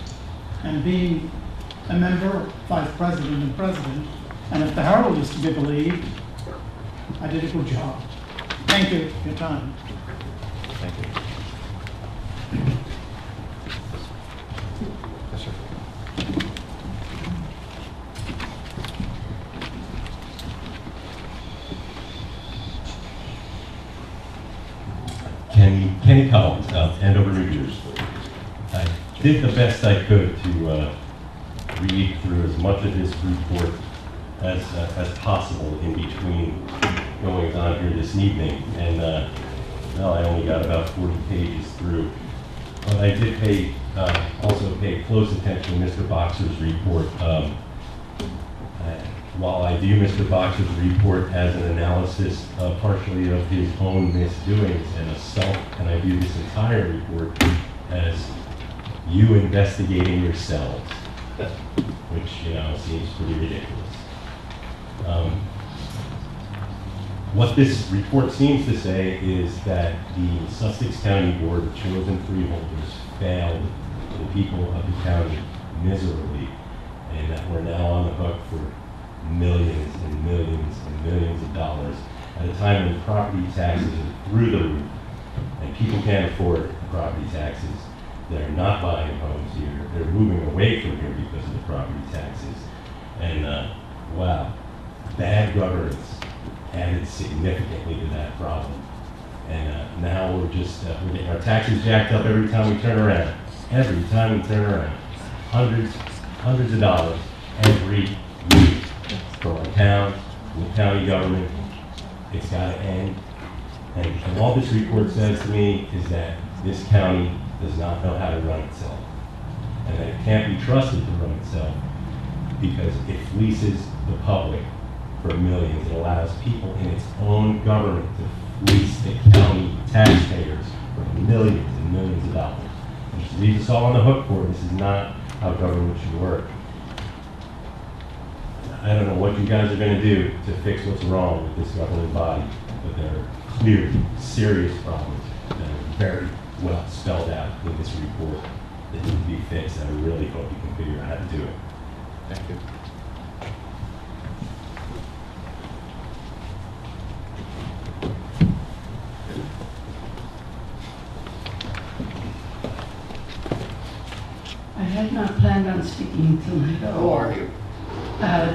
and being a member, vice president and president, and if the Herald is to be believed, I did a good job. Thank you for your time. Thank you. Yes, sir. Kenny Collins, Andover, New Jersey. I did the best I could to read through as much of this report as possible in between going on here this evening, and well, I only got about 40 pages through. But I did also pay close attention to Mr. Boxer's report. While I view Mr. Boxer's report as an analysis partially of his own misdoings and I view this entire report as you investigating yourselves, which, seems pretty ridiculous. What this report seems to say is that the Sussex County Board of Chosen Freeholders failed the people of the county miserably, and that we're now on the hook for millions and millions and millions of dollars at a time when property taxes are through the roof and people can't afford the property taxes. They're not buying homes here. They're moving away from here because of the property taxes. And wow, bad governance added significantly to that problem. And now we're getting our taxes jacked up every time we turn around. Every time we turn around. Hundreds of dollars every week. For our town, the county government. It's got to end. And all this report says to me is that this county does not know how to run itself. And that it can't be trusted to run itself because it fleeces the public for millions. It allows people in its own government to fleece the county taxpayers for millions and millions of dollars. And just leaves us all on the hook for it. This is not how government should work. I don't know what you guys are going to do to fix what's wrong with this governing body, but there are clear, serious problems that are very well spelled out in this report that need to be fixed, and I really hope you can figure out how to do it. Thank you. I had not planned on speaking tonight at all. How are you?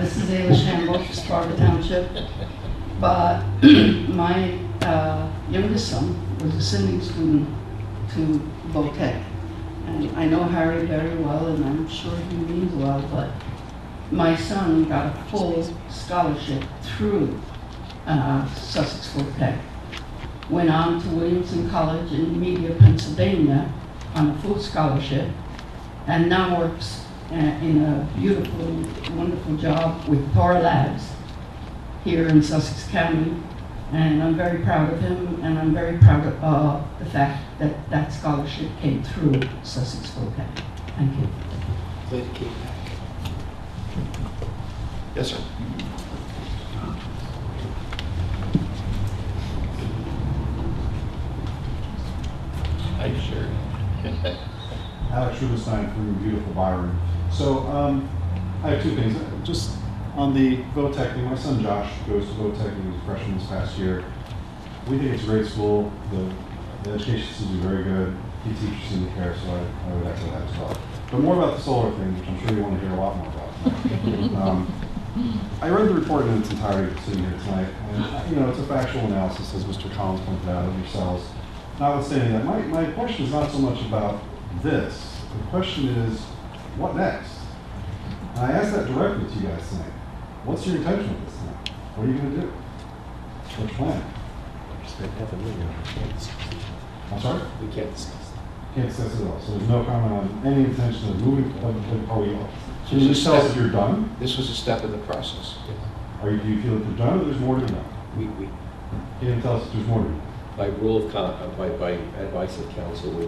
This is Ayla Shamble, Sparta Township. But my youngest son was a sending student to Botech. And I know Harry very well, and I'm sure he means well, but my son got a full scholarship through Sussex Botech. Went on to Williamson College in Media, Pennsylvania on a full scholarship, and now works in a beautiful, wonderful job with Thor Labs here in Sussex County. And I'm very proud of him, and I'm very proud of the fact that that scholarship came through Sussex Botech. Thank you. Glad you came back. Yes, sir. Hi, sure. Alex Rubenstein from beautiful Byron. So I have two things. Just on the VOTEC thing, my son Josh goes to VOTEC. He was a freshman this past year. We think it's a great school. The education system is very good. He teaches senior care, so I would echo that as well. But more about the solar thing, which I'm sure you want to hear a lot more about. I read the report in its entirety sitting here tonight, and it's a factual analysis, as Mr. Collins pointed out, of yourselves. Notwithstanding that, my question is not so much about this. The question is, what next? And I asked that directly to you guys tonight. What's your intention with this tonight? What are you going to do? What's your plan? I'm sorry? We can't discuss. Can't discuss it at all. So there's no comment on any intention of moving, are we, So can you just tell us if you're done? This was a step in the process. Do you feel that you're done, or there's more to be done? We You didn't tell us if there's more to be done. by rule of by advice of counsel, we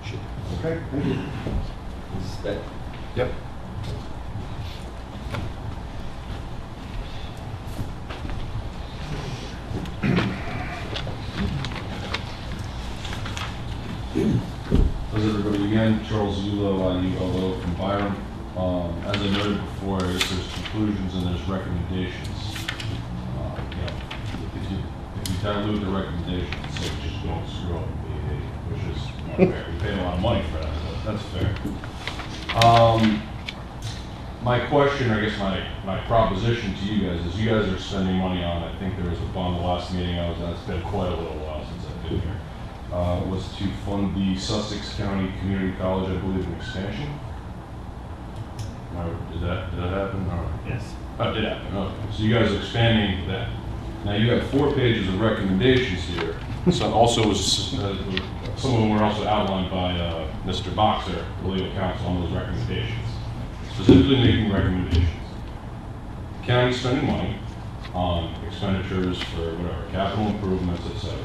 should. Okay, thank you. Is that? Yep. How's everybody again? Charles Zulo, ULO from Byron. As I noted before, I guess there's conclusions and there's recommendations. If you dilute the recommendations, so just don't screw up the VA, which is not fair. We pay a lot of money for that, but that's fair. My question, or I guess my proposition to you guys is you guys are spending money on, I think there was a bond the last meeting I was at, it's been quite a little while since I've been here. Was to fund the Sussex County Community College, I believe, an expansion. Did that happen? Or? Yes. Oh, it did happen, okay. So you guys are expanding that. Now you have 4 pages of recommendations here. So also was, some of them were also outlined by Mr. Boxer, the legal counsel, on those recommendations. Specifically making recommendations. County spending money on expenditures for whatever, capital improvements, etc.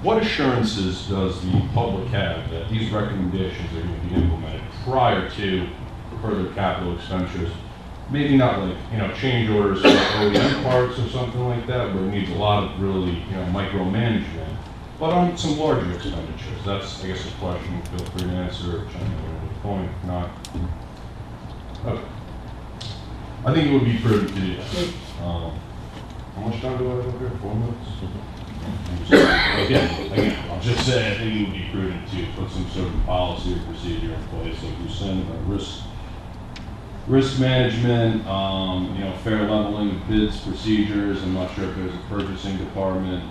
What assurances does the public have that these recommendations are going to be implemented prior to further capital expenditures? Maybe not like, change orders for OEM parts or something like that, where it needs a lot of really, micromanagement, but on some larger expenditures. That's, I guess, a question. Feel free to answer or chime in at any point. If not, okay. I think it would be prudent to do that. How much time do I have over here? 4 minutes? Again, I'll just say I think it would be prudent to put some sort of policy or procedure in place, like you said, risk management, fair leveling of bids, procedures. I'm not sure if there's a purchasing department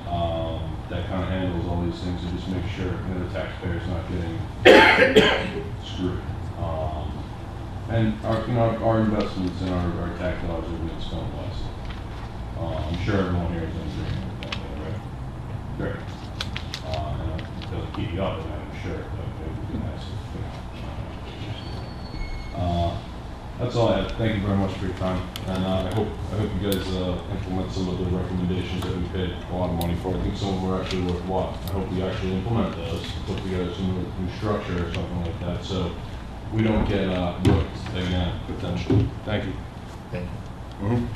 that kind of handles all these things to just make sure the taxpayer's not getting screwed. And our investments and our tax dollars are being spent wisely. I'm sure everyone here is in agreement with that, right? Great. And it doesn't keep you up at night, I'm sure, but it would be nice if, that's all I have. Thank you very much for your time. And I hope you guys implement some of the recommendations that we paid a lot of money for. I think some of them are actually worthwhile. I hope we actually implement those, put together some new structure or something like that, so we don't get rooked again, potentially. Thank you. Thank you.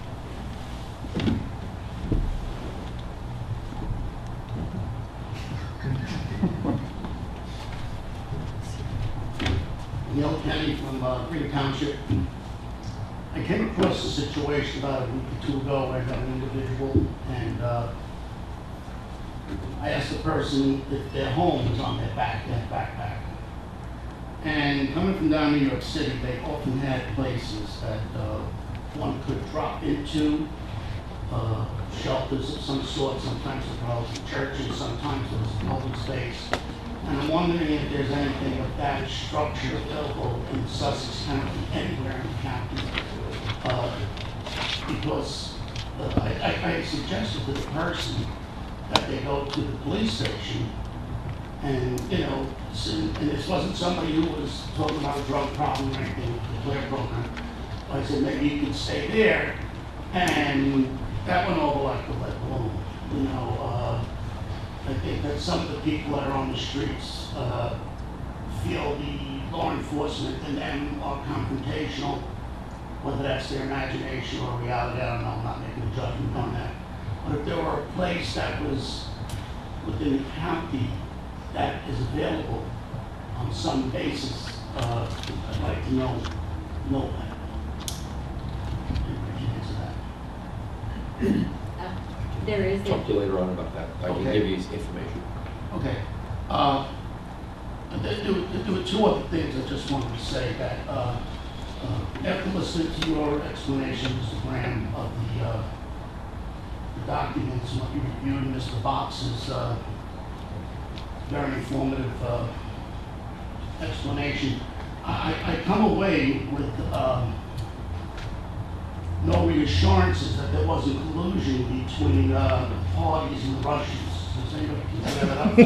Neil Kenny from Green Township. I came across a situation about a week or 2 ago. I got an individual, and I asked the person if their home was on their backpack. And coming from down New York City, they often had places that one could drop into, shelters of some sort. Sometimes it was churches, sometimes it was public space. And I'm wondering if there's anything of that structure available in Sussex County, anywhere in the county. Because I suggested to the person that they go to the police station and, and this wasn't somebody who was talking about a drug problem or anything with the CLARE program. I said, maybe you could stay there, and that went over like a lead balloon. I think that some of the people that are on the streets feel the law enforcement and them are confrontational, whether that's their imagination or reality, I don't know, I'm not making a judgment on that. But if there were a place that was within the county that is available on some basis, I'd like to know that. If you answer that. There is. Talk to you later on about that. I can Okay. give you information. Okay. There were two other things I just wanted to say that, after listening to your explanation, Mr. Graham, of the documents and what you reviewed in Mr. Box's very informative explanation, I come away with no reassurances that there wasn't collusion between the parties and the Russians. Does anybody consider that up?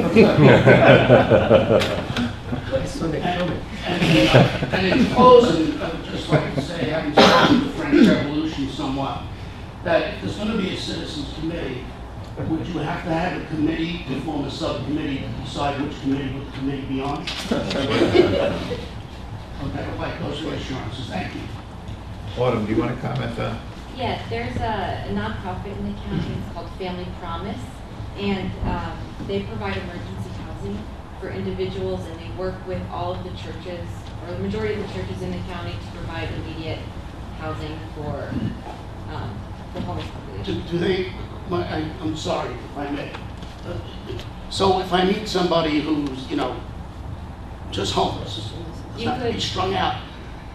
And in closing, I would just like to say, having studied the French Revolution somewhat, that if there's going to be a citizens committee, would you have to have a committee to form a subcommittee to decide which committee would the committee be on? Okay, I'd like those reassurances. Thank you. Autumn, do you want to comment on? Yeah, there's a nonprofit in the county, it's called Family Promise, and they provide emergency housing for individuals, and they work with all of the churches, or the majority of the churches in the county, to provide immediate housing for the homeless population. Do they, I'm sorry if I may. So if I meet somebody who's, just homeless, You not to be could- strung out,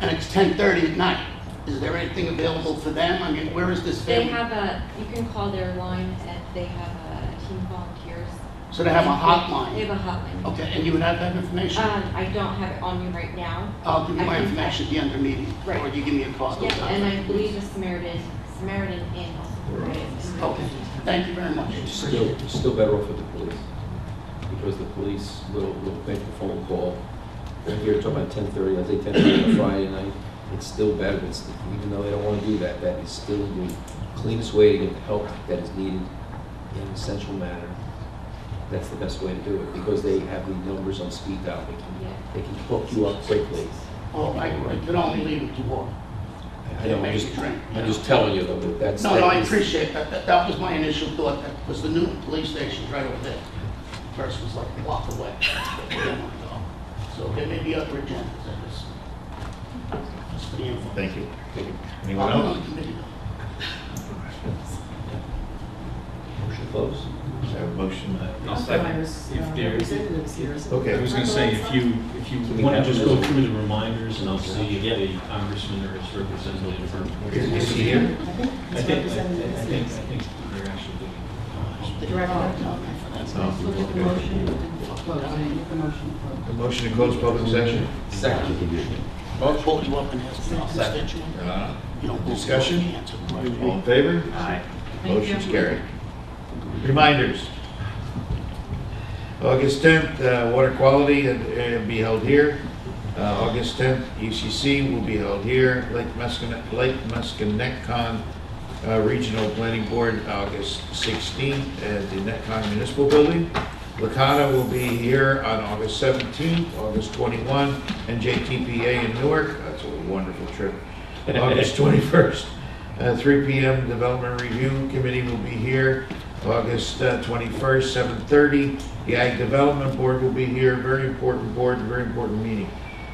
and it's 10:30 at night, is there anything available for them? I mean, where is this They family? have you can call their line, and they have a team of volunteers. So they have a hotline? They have a hotline. Okay, and you would have that information? I don't have it on me right now. I'll give you I my can- information at the end of the meeting, Right. or you give me a call. Yeah, and I believe the Samaritan Inn also provides. Okay, thank you very much. Still better off with the police, because the police will make the phone call. And here, talking about 10:30, I think 10:30 on a Friday night, it's still better, even though they don't want to do that, that is still the cleanest way to get the help that is needed in an essential manner. That's the best way to do it, because they have the numbers on speed dial, they can hook you up quickly. Well, I could only leave it to water. I know, I'm just telling you though, that that's. No, that I is- appreciate that. That was my initial thought, that was the new police station right over there. First was like a block away. We didn't want to go. So there may be other agendas in this. Just for the info. Thank you. Anyone I'm on else? the committee Motion closed. Is there a motion? If there- Representatives here. Okay. I was going to say, if you want to just go through the reminders, and I'll see if the congressman or his representative from. Is he here? I think they're actually doing. The director. Oh, Look at the okay. motion and close. I make the motion to close. A motion to close public session? Second. I'll pull you up and ask your constituent. You don't pull Discussion? you answer the question. All in favor? Aye. Motion's carried. Reminders. August 10th, water quality will be held here. August 10th, UCC will be held here. Lake Musconetcon Regional Planning Board, August 16th at the Netcon Municipal Building. Lacana will be here on August 17th, August 21, and JTPA in Newark. That's a wonderful trip. August 21st, 3 p.m. Development Review Committee will be here. August 21st, 7:30. The Ag Development Board will be here. Very important board, very important meeting.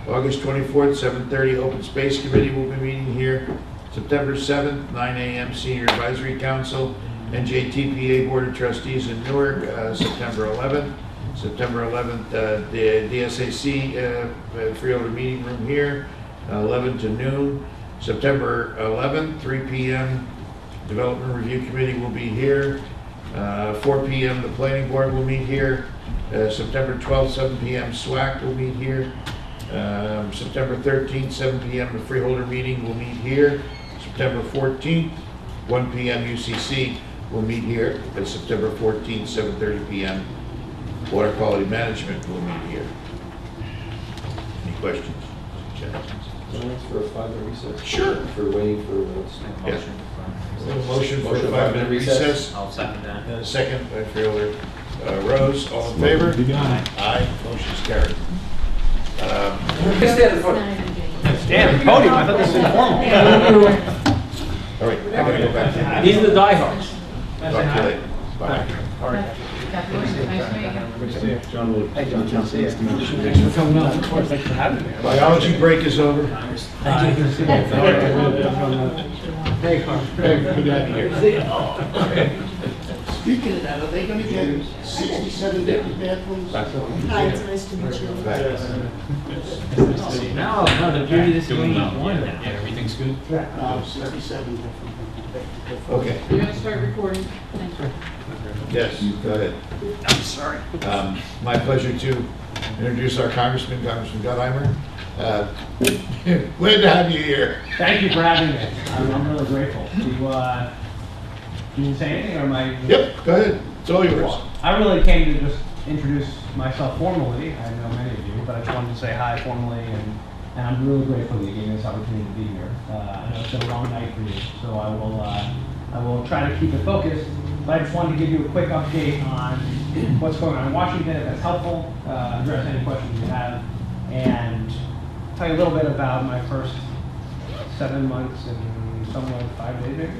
August 24th, 7:30. Open Space Committee will be meeting here. September 7th, 9 a.m. Senior Advisory Council and JTPA Board of Trustees in Newark. September 11th. September 11th, the DSAC Freeholder Meeting Room here, 11 to noon. September 11th, 3 p.m. Development Review Committee will be here. 4 p.m. the Planning Board will meet here. September 12th, 7 p.m. SWAC will meet here. September 13th, 7 p.m. the Freeholder Meeting will meet here. September 14th, 1 p.m. UCC will meet here. September 14th, 7:30 p.m. Water Quality Management will meet here. Any questions? Can I ask for a 5-minute recess? Sure. For waiting for what's. Yeah. Motion for a 5-minute recess. I'll second that. And a second by Freeholder Rose. All in favor? Aye. Motion's carried. Stand in front. Damn, podium, I thought this was informal. All right, I'm gonna go back. These are the diehards. Talk to you later. Bye. All right. Nice to meet you. John will. Hey, John, nice to see you. Thanks for coming out. Of course, thanks for having me. Biology break is over. Thank you. Hey, Carl. Hey, good to have you here. Speaking of that, are they gonna get 67 different bathrooms? Hi, it's nice to meet you. No, the beauty of this Doing is well. one. Yeah, everything's good. 67 different. Okay. You're gonna start recording? Thanks. Yes, go ahead. I'm sorry. My pleasure to introduce our Congressman, Congressman Gottheimer. Glad to have you here. Thank you for having me. I'm really grateful. You didn't say anything, or am I? Yep, go ahead. It's all yours. I really came to just introduce myself formally. I know many of you, but I just wanted to say hi formally, and I'm really grateful that you gave me this opportunity to be here. I know it's been a long night for you, so I will try to keep it focused. But I just wanted to give you a quick update on what's going on in Washington, if that's helpful, address any questions you have, and tell you a little bit about my first 7 months and somewhat 5 days maybe.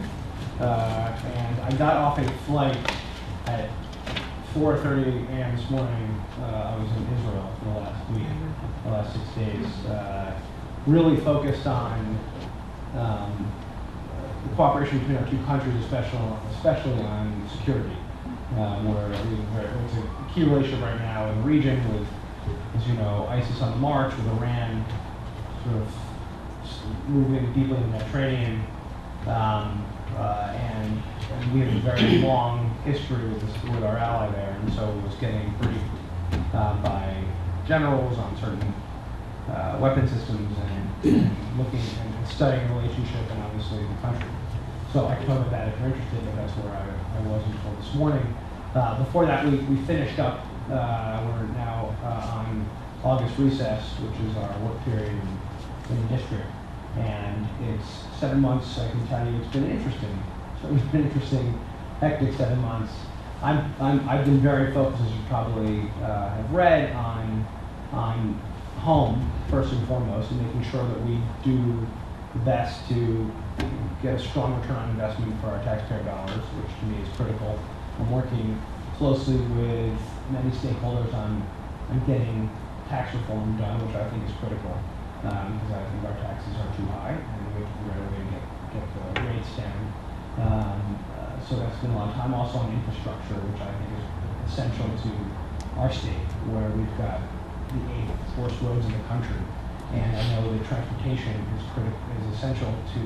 And I got off a flight at 4:30 a.m. this morning. I was in Israel for the last week, the last 6 days. Really focused on the cooperation between our two countries, especially on security, where it's a key relationship right now in the region with, as you know, ISIS on the march, with Iran sort of moving deeply in the Mediterranean. And we have a very long history with our ally there, and so it was getting briefed by generals on certain weapon systems and looking and studying the relationship and obviously the country. So I can talk about that if you're interested, but that's where I was until this morning. Before that, we finished up. We're now on August recess, which is our work period in the district. And it's 7 months, I can tell you, it's been interesting. So it's been interesting, hectic 7 months. I've been very focused, as you probably have read, on home, first and foremost, and making sure that we do the best to get a strong return on investment for our taxpayer dollars, which to me is critical. I'm working closely with many stakeholders on getting tax reform done, which I think is critical. Because I think our taxes are too high, and we have to figure out a way to get the rates down. So that's been a lot of time. Also on infrastructure, which I think is essential to our state, where we've got the 8th worst roads in the country, and I know that transportation is essential to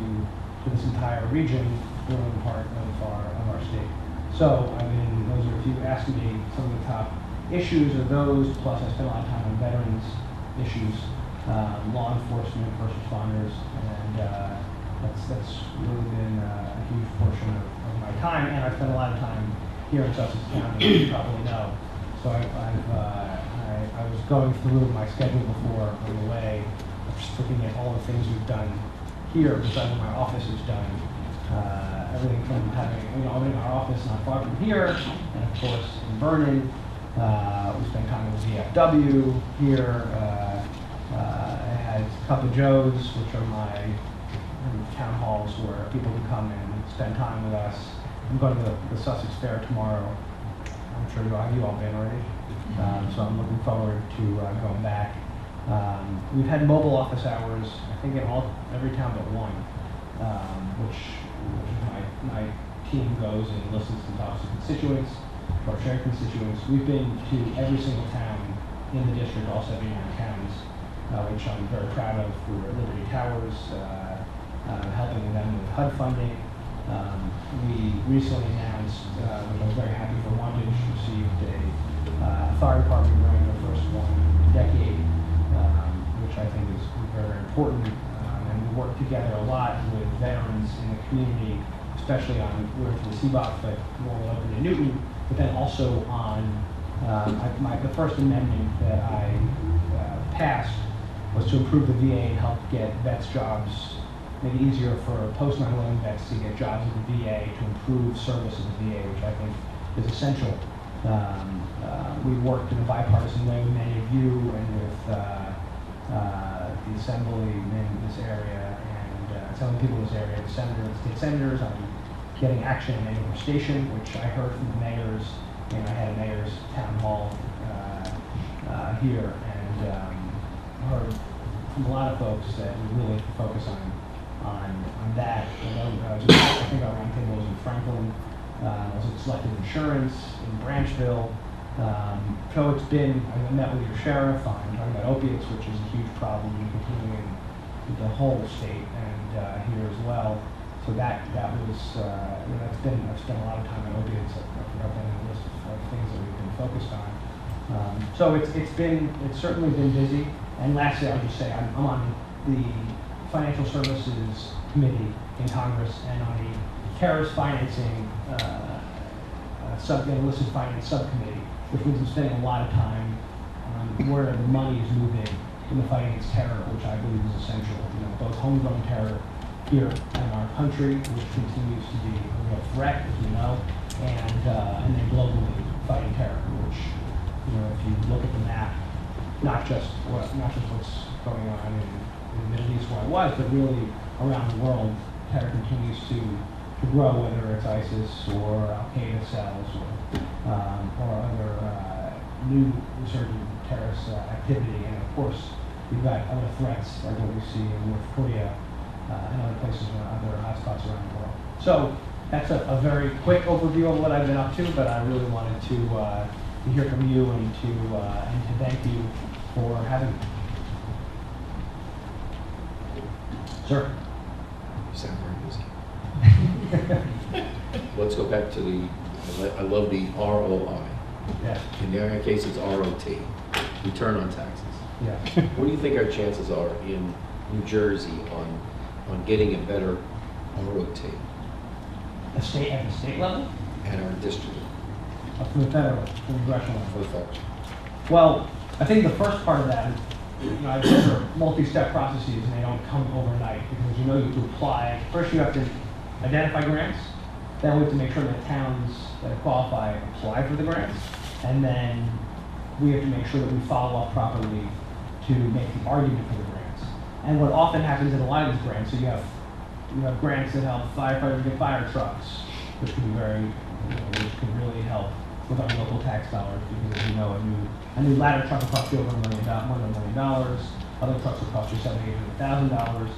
this entire region, northern part of our state. So those are, if you ask me, some of the top issues are those. Plus, I spend a lot of time on veterans issues. Law enforcement, first responders, and that's really been a huge portion of my time. And I spent a lot of time here in Sussex County, as you probably know. So I was going through my schedule before on the way, just looking at all the things we've done here, besides what my office has done. Everything from having opening our office not far from here, and of course in Vernon. We spent time with VFW here. I had Cup of Joe's, which are my town halls where people can come and spend time with us. I'm going to the Sussex Fair tomorrow. I'm sure you all been already. So I'm looking forward to going back. We've had mobile office hours, I think in every town but one, which my team goes and listens and talks to constituents, or shared constituents. We've been to every single town in the district, all 79 towns. Which I'm very proud of. We were at Liberty Towers, helping them with HUD funding. We recently announced, which I was very happy for, Wantage received a fire department grant, the first one in a decade, which I think is very important. And we work together a lot with veterans in the community, especially on the CBOC, but more open in Newton, but then also on the First Amendment that I passed was to improve the VA and help get vets jobs, make it easier for post 9/11 vets to get jobs at the VA, to improve service at the VA, which I think is essential. We worked in a bipartisan way with many of you and with the assemblymen in this area and telling people in this area, the senators, state senators, on getting action in Andover Station, which I heard from the mayors, and I had a mayor's town hall here, and heard from a lot of folks that we really focus on that. I think our roundtable was in Franklin, was selective insurance in Branchville. So it's been, I met with your sheriff on talking about opiates, which is a huge problem continuing in the whole state and here as well. So that was, I've spent a lot of time on opiates. I've been on a list of things that we've been focused on. So it's certainly been busy. And lastly, I'll just say I'm on the Financial Services Committee in Congress and on the terrorist financing illicit finance subcommittee, which means I'm spending a lot of time on where the money is moving in the fight against terror, which I believe is essential. Both homegrown terror here in our country, which continues to be a real threat, as you know, and then globally fighting terror, which, if you look at the map, not just what's going on in the Middle East where I was, but really around the world, terror continues to grow, whether it's ISIS or Al-Qaeda cells or other new resurgent terrorist activity. And of course, we've got other threats like what we see in North Korea and other places, other hotspots around the world. So that's a very quick overview of what I've been up to, but I really wanted to hear from you and to thank you for having me. Sir? You sound very busy. Let's go back to I love the ROI. Yeah. In the case, it's ROT, return on taxes. Yeah. What do you think our chances are in New Jersey on getting a better ROT? At the state level? At our district. From the federal, from the congressional level. For the federal. Well, I think the first part of that is, those are multi-step processes and they don't come overnight because you have to apply. First you have to identify grants, then we have to make sure that towns that qualify apply for the grants, and then we have to make sure that we follow up properly to make the argument for the grants. And what often happens in a lot of these grants, so you have grants that help firefighters get fire trucks, which can be which can really help with our local tax dollars, because as you know, a new ladder truck will cost you over more than $1 million. Other trucks will cost you $700,000, $800,000.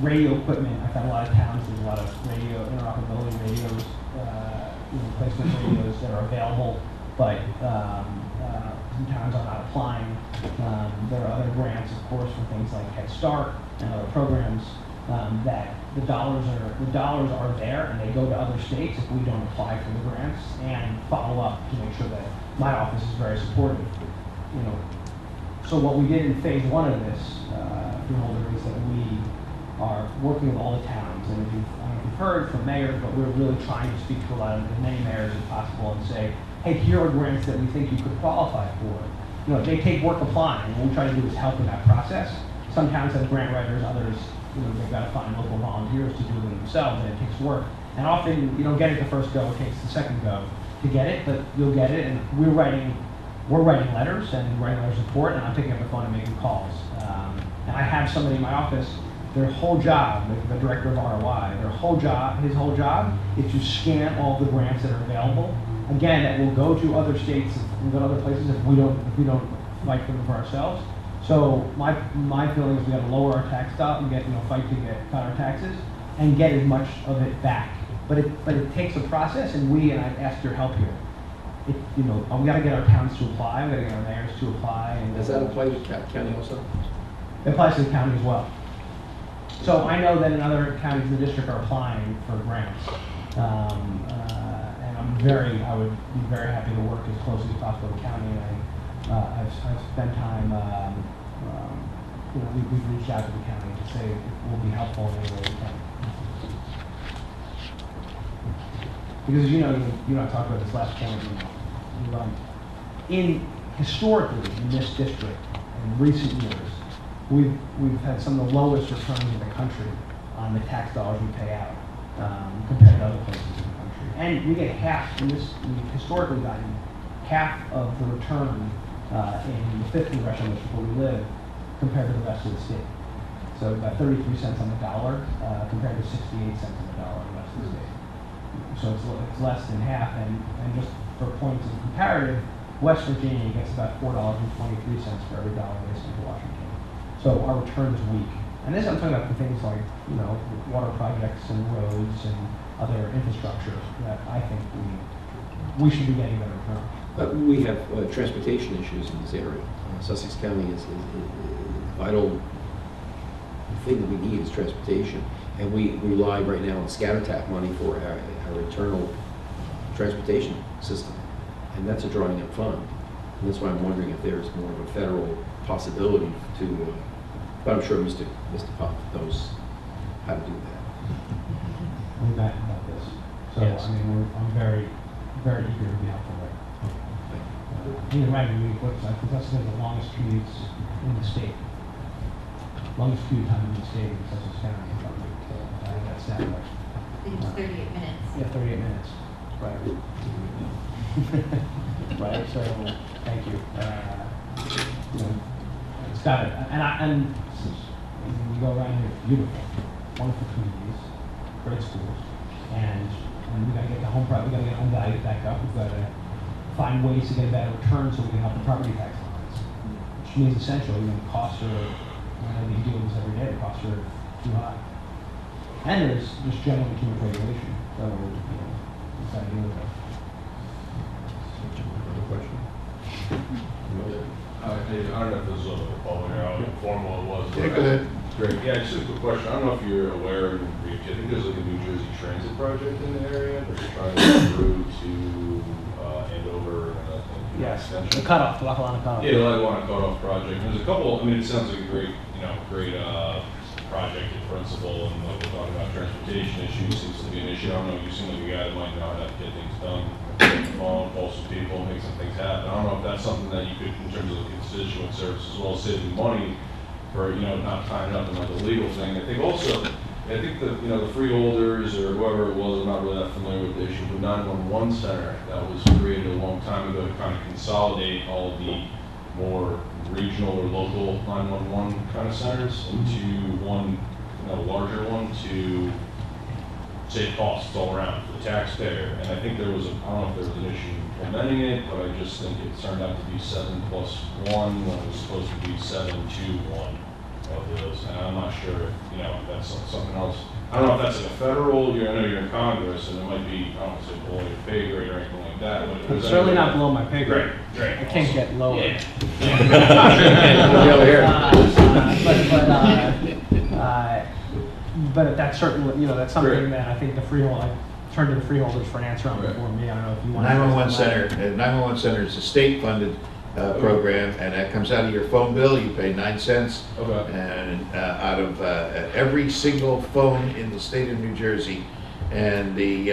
Radio equipment, I've had a lot of towns, there's a lot of radio, interoperability radios, replacement radios that are available, but some towns are not applying. There are other grants, of course, for things like Head Start and other programs that the dollars are there and they go to other states if we don't apply for the grants and follow up to make sure that my office is very supportive. So what we did in phase one of this, Freeholders, is that we are working with all the towns, and I don't know if you've heard from mayors, but we're really trying to speak to as many mayors as possible and say, hey, here are grants that we think you could qualify for. They take work applying, and what we try to do is help in that process. Some towns have grant writers, others, they've got to find local volunteers to do it themselves, and it takes work. And often you don't get it the first go, it takes the second go to get it, but you'll get it, and we're writing letters and writing letters of support, and I'm picking up the phone and making calls. And I have somebody in my office, their whole job, the director of ROI, his whole job is to scan all the grants that are available. Again, that will go to other states and go to other places if we don't fight for them for ourselves. So my feeling is we got to lower our tax stop and fight to cut our taxes and get as much of it back. But it takes a process, and I ask your help here. We got to get our towns to apply. We got to get our mayors to apply. And does that apply to county also? It applies to the county as well. So I know that in other counties in the district are applying for grants, and I would be very happy to work as closely as possible with the county. And I've spent time. We've reached out to the county to say it will be helpful in any way we can. Because you know, I talked about this last point. Historically in this district, in recent years, we've had some of the lowest returns in the country on the tax dollars we pay out compared to other places in the country. And we get half. We've historically gotten half of the return in the 5th congressional district where we live compared to the rest of the state. So about 33 cents on the dollar compared to 68 cents on the dollar in the rest of the state. So it's less than half, and just for points of comparative, West Virginia gets about $4.23 for every dollar they send to Washington. So our return is weak. And this I'm talking about for things like, water projects and roads and other infrastructure that I think we should be getting better return. We have transportation issues in this area. Sussex County is a vital thing that we need is transportation. And we rely right now on scatter tap money for our internal transportation system. And that's a drawing up fund. And that's why I'm wondering if there's more of a federal possibility to, but I'm sure Mr. Pop knows how to do that. We're back about this. So, Yes. I'm very, very eager to be helpful there. You're right, I think that's one of the longest commutes in the state. Longest commute time in the state in Sussex County. That's that way. I think it's 38 minutes. Yeah, 38 minutes. Right. Right, so, thank you. It's got it. And you go around here, it's beautiful, wonderful communities, great schools, and we got to get the home value back up. We've got to find ways to get a better return so we can help the property tax lines, which means essentially, the costs are, I know we deal with this every day, the costs are too high. And there's just generally too much regulation, so we've got to deal with it. Another question? I don't know if this is open to public or how informal it was. Yeah, go ahead. Great. Yeah, just a quick question. I don't know if you're aware, I think there's like a New Jersey transit project in the area that they're trying to get through to Andover and Yes, extension. the cutoff, the Lackawanna cutoff. Yeah, the Lackawanna cutoff project. There's a couple, it sounds like a great project in principle, and like we're talking about transportation issues seems to be an issue. I don't know, you seem like a guy that might know how to get things done, get on the phone, call some people, make some things happen. I don't know if that's something that you could, in terms of the constituent service, as well as saving money for, not tying it up in like a legal thing. I think also, the freeholders or whoever it was, I'm not really that familiar with the issue, the 911 center that was created a long time ago to kind of consolidate all the more regional or local 911 kind of centers into one, larger one to save costs all around for the taxpayer. And I think I don't know if there was an issue implementing it, but I just think it turned out to be 7+1 when it was supposed to be 7-2-1 of those. And I'm not sure, if that's something else. I don't know if that's like a federal, I know you're in Congress, and it might be, I don't want to say below your pay grade or anything like that. But It's certainly not below my pay grade. Great. I can't get lower. Yeah. But that's certainly, that's something that I think I turned to the freeholders for an answer on before me. I don't know if you want to. 911 Center is a state-funded program, and that comes out of your phone bill. You pay 9 cents, and out of every single phone in the state of New Jersey, and the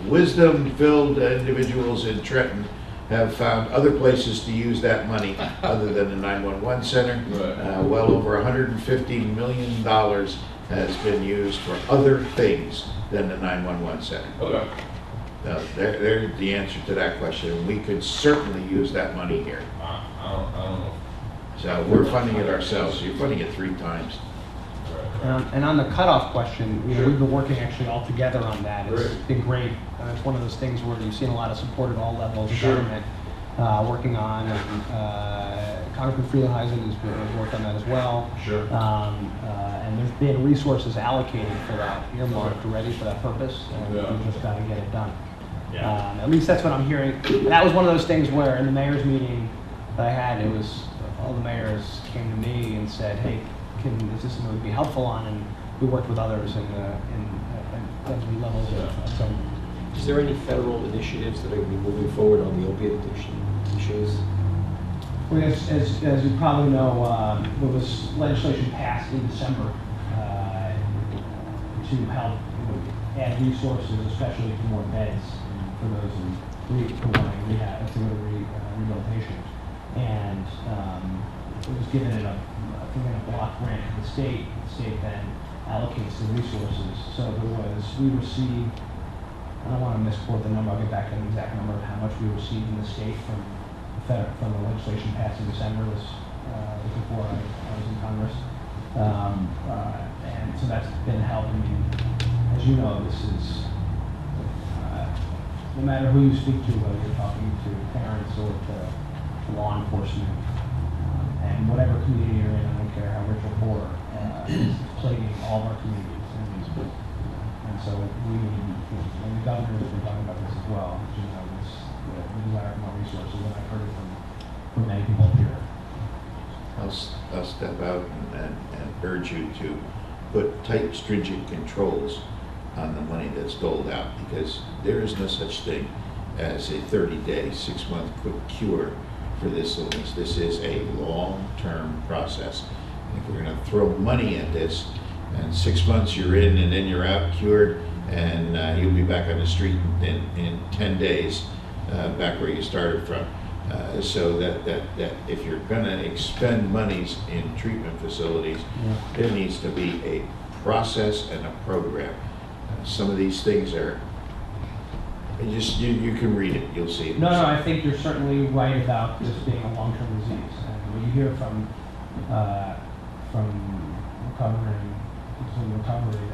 wisdom-filled individuals in Trenton have found other places to use that money other than the 911 Center. Well over $150 million has been used for other things than the 911 Center. There's the answer to that question. We could certainly use that money here. I don't know. So we're funding it ourselves. You're funding it 3 times. And on the cutoff question, we've been working actually all together on that. It's been great. It's one of those things where you've seen a lot of support at all levels of government working on. Congressman Freeholders has worked on that as well. And there's been resources allocated for that, earmarked already for that purpose, and we've just got to get it done. At least that's what I'm hearing. And that was one of those things where in the mayor's meeting that I had, it was all the mayors came to me and said, hey, is this something we'd be helpful on? And we worked with others in every levels of government. Is there any federal initiatives that are going to be moving forward on the opiate addiction issues? Well, as you probably know, there was legislation passed in December to help add resources, especially for more beds for those in rehabilitation. And it was given in a block grant to the state. The state then allocates the resources. So we received, I don't want to misquote the number, I'll get back to the exact number of how much we received in the state from the legislation passed in December. It was before I was in Congress. And so that's been helping me. As you know, this is, no matter who you speak to, whether you're talking to parents or to law enforcement, and whatever community you're in, I don't care how rich or poor, is plaguing all of our communities. And so we need, and the governor's been talking about this as well, you know, the desire for more resources, and I've heard it from many people here. I'll step out and urge you to put tight, stringent controls on the money that's doled out, because there is no such thing as a 30-day, 6-month quick cure for this illness. This is a long-term process. And if we're going to throw money at this, and 6 months you're in and then you're out cured, and you'll be back on the street in 10 days, back where you started from. So that if you're going to expend monies in treatment facilities, there needs to be a process and a program. Some of these things are, you can read it, you'll see it. No, I think you're certainly right about this being a long-term disease. And when you hear from recovery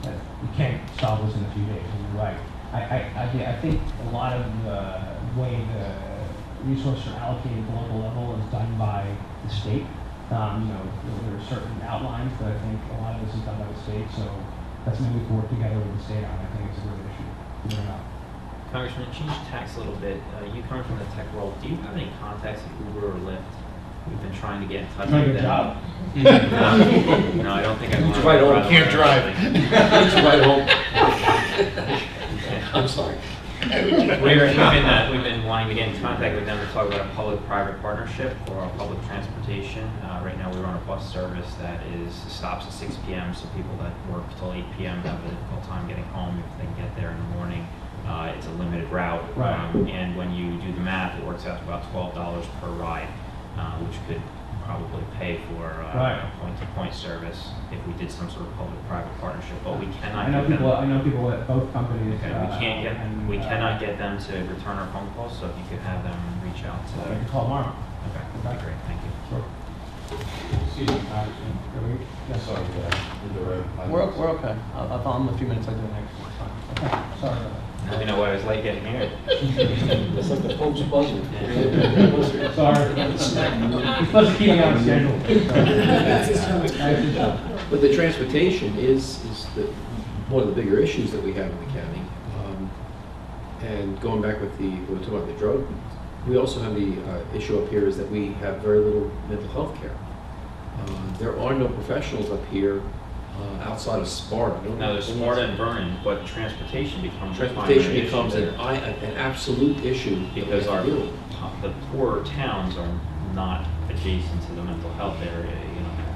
that you can't solve this in a few days, and you're right. I think a lot of the way the resources are allocated at the local level is done by the state. There are certain outlines, but I think a lot of this is done by the state, so that's something we can work together with the state on. I think it's a good issue. Congressman, change tax a little bit. You coming from the tech world, do you have any contacts at Uber or Lyft? We've been trying to get in touch with them. Job? No, I don't think I want to. Right home. Can't drive. Right home. I'm sorry. We've been wanting to get in contact with them to talk about a public-private partnership for our public transportation. Right now, we run a bus service that stops at 6 p.m. so people that work till 8 p.m. have a difficult time getting home if they can get there in the morning. It's a limited route, right. And when you do the math, it works out to about $12 per ride, which could probably pay for a point-to-point service if we did some sort of public-private partnership. But we cannot. I know people at both companies. Okay, we cannot get them to return our phone calls. So if you could have them reach out to. I can call tomorrow. Okay, that'd be great. Thank you. Sure. Excuse me, Congressman. Sorry for that. We're okay. I'll follow them a few minutes. I'll do it next time. Okay. Sorry about that. You know why I was late getting here. It's like the Pope's buzzer. Sorry. You're supposed to keep me on schedule. But the transportation is one of the bigger issues that we have in the county. And going back with when we talk about the drug, we also have the issue up here is that we have very little mental health care. There are no professionals up here outside of Sparta. No, there's Sparta and Vernon, but transportation becomes an absolute issue because the poorer towns are not adjacent to the mental health area,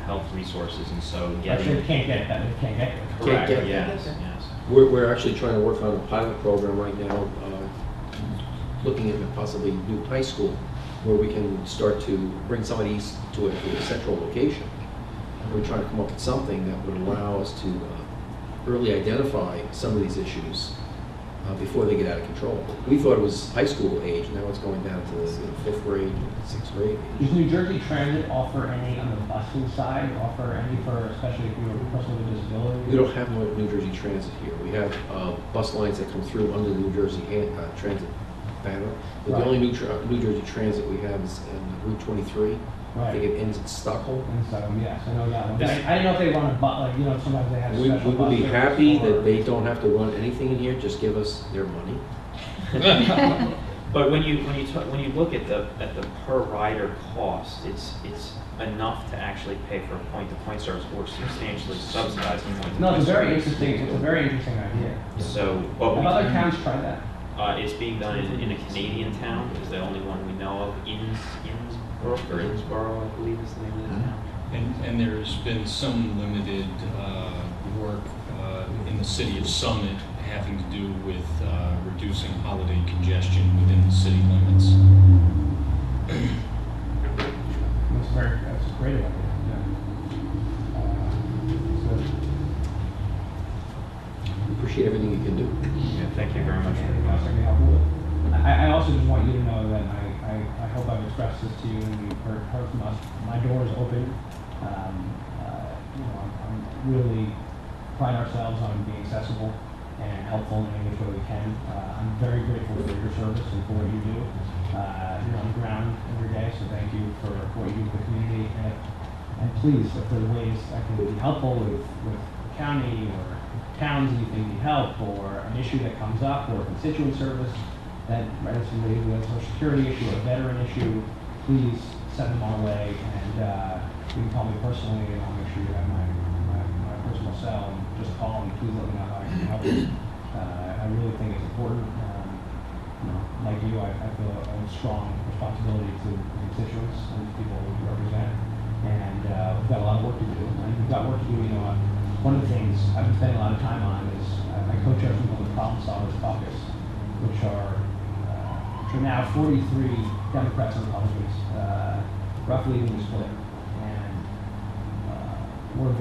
health resources, and so getting. They can't get that. They can't get it. Correct. Yes. We're actually trying to work on a pilot program right now, looking at possibly new high school, where we can start to bring somebody east to a central location. We're trying to come up with something that would allow us to early identify some of these issues before they get out of control. We thought it was high school age, now it's going down to 5th grade, 6th grade. Does New Jersey Transit offer any on the busing side, especially if you're a person with a disability? We don't have no New Jersey Transit here. We have bus lines that come through under the New Jersey Transit banner. But the only New Jersey Transit we have is in Route 23. Right. I think it ends at Stockholm. In Stockholm, yes, I know that one. I didn't know if they run a bus, sometimes they have We special would be buses happy or- that they don't have to run anything in here, just give us their money. But when you look at the per rider cost, it's enough to actually pay for a point-to-point service or substantially subsidize the point-to-point No, it's service. it's a very interesting idea. So, but Have other towns tried that? It's being done in a Canadian town, is the only one we know of. Innsborough, I believe is the name of the town. And there's been some limited work in the city of Summit having to do with reducing holiday congestion within the city limits. That's a great idea. Appreciate everything you can do. Yeah, thank you very much for I also just want you to know that I I hope I've expressed this to you and you've heard from us. My door is open. I'm really pride ourselves on being accessible and helpful in any which way we can. I'm very grateful for your service and for what you do. You're on the ground every day, so thank you for what you do for the community. And please, if there are ways I can be helpful with the county or towns that you think need help, or an issue that comes up, or a constituent service that whether somebody who has a social security issue or a veteran issue, please send them our way, and you can call me personally, and I'll make sure you have my personal cell, and just call and please let me know how I can help you. I really think it's important. Like you, I feel a strong responsibility to the constituents and the people we represent, and we've got a lot of work to do. And we've got work to do. One of the things I've been spending a lot of time on is I co-chair something called the Problem Solvers Caucus, which are now 43 Democrats and Republicans, roughly evenly split. And we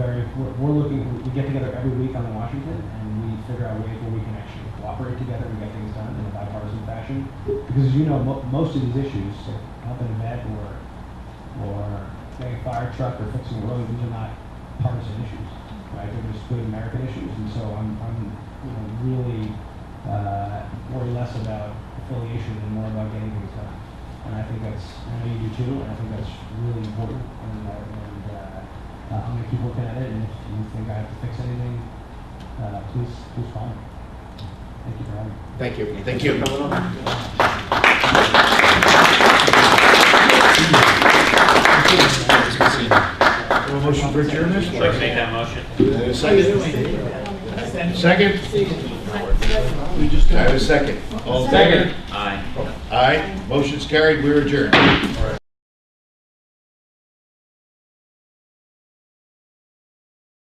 get together every week on Washington, and we figure out ways where we can actually cooperate together and get things done in a bipartisan fashion. Because as you know, most of these issues, like helping a vet or getting a fire truck or fixing a road, these are not partisan issues, right? They're just good American issues. And so I'm really worry less about affiliation and more about getting things done. And I think I know you do too, and I think that's really important. And I'm going to keep working at it, and if you think I have to fix anything, please call me. Thank you for having me. Thank you. Thank you. Motion for adjournment? I'd like to make that motion. Second? I have a second. All in favor? Aye. Aye. Motion's carried. We're adjourned.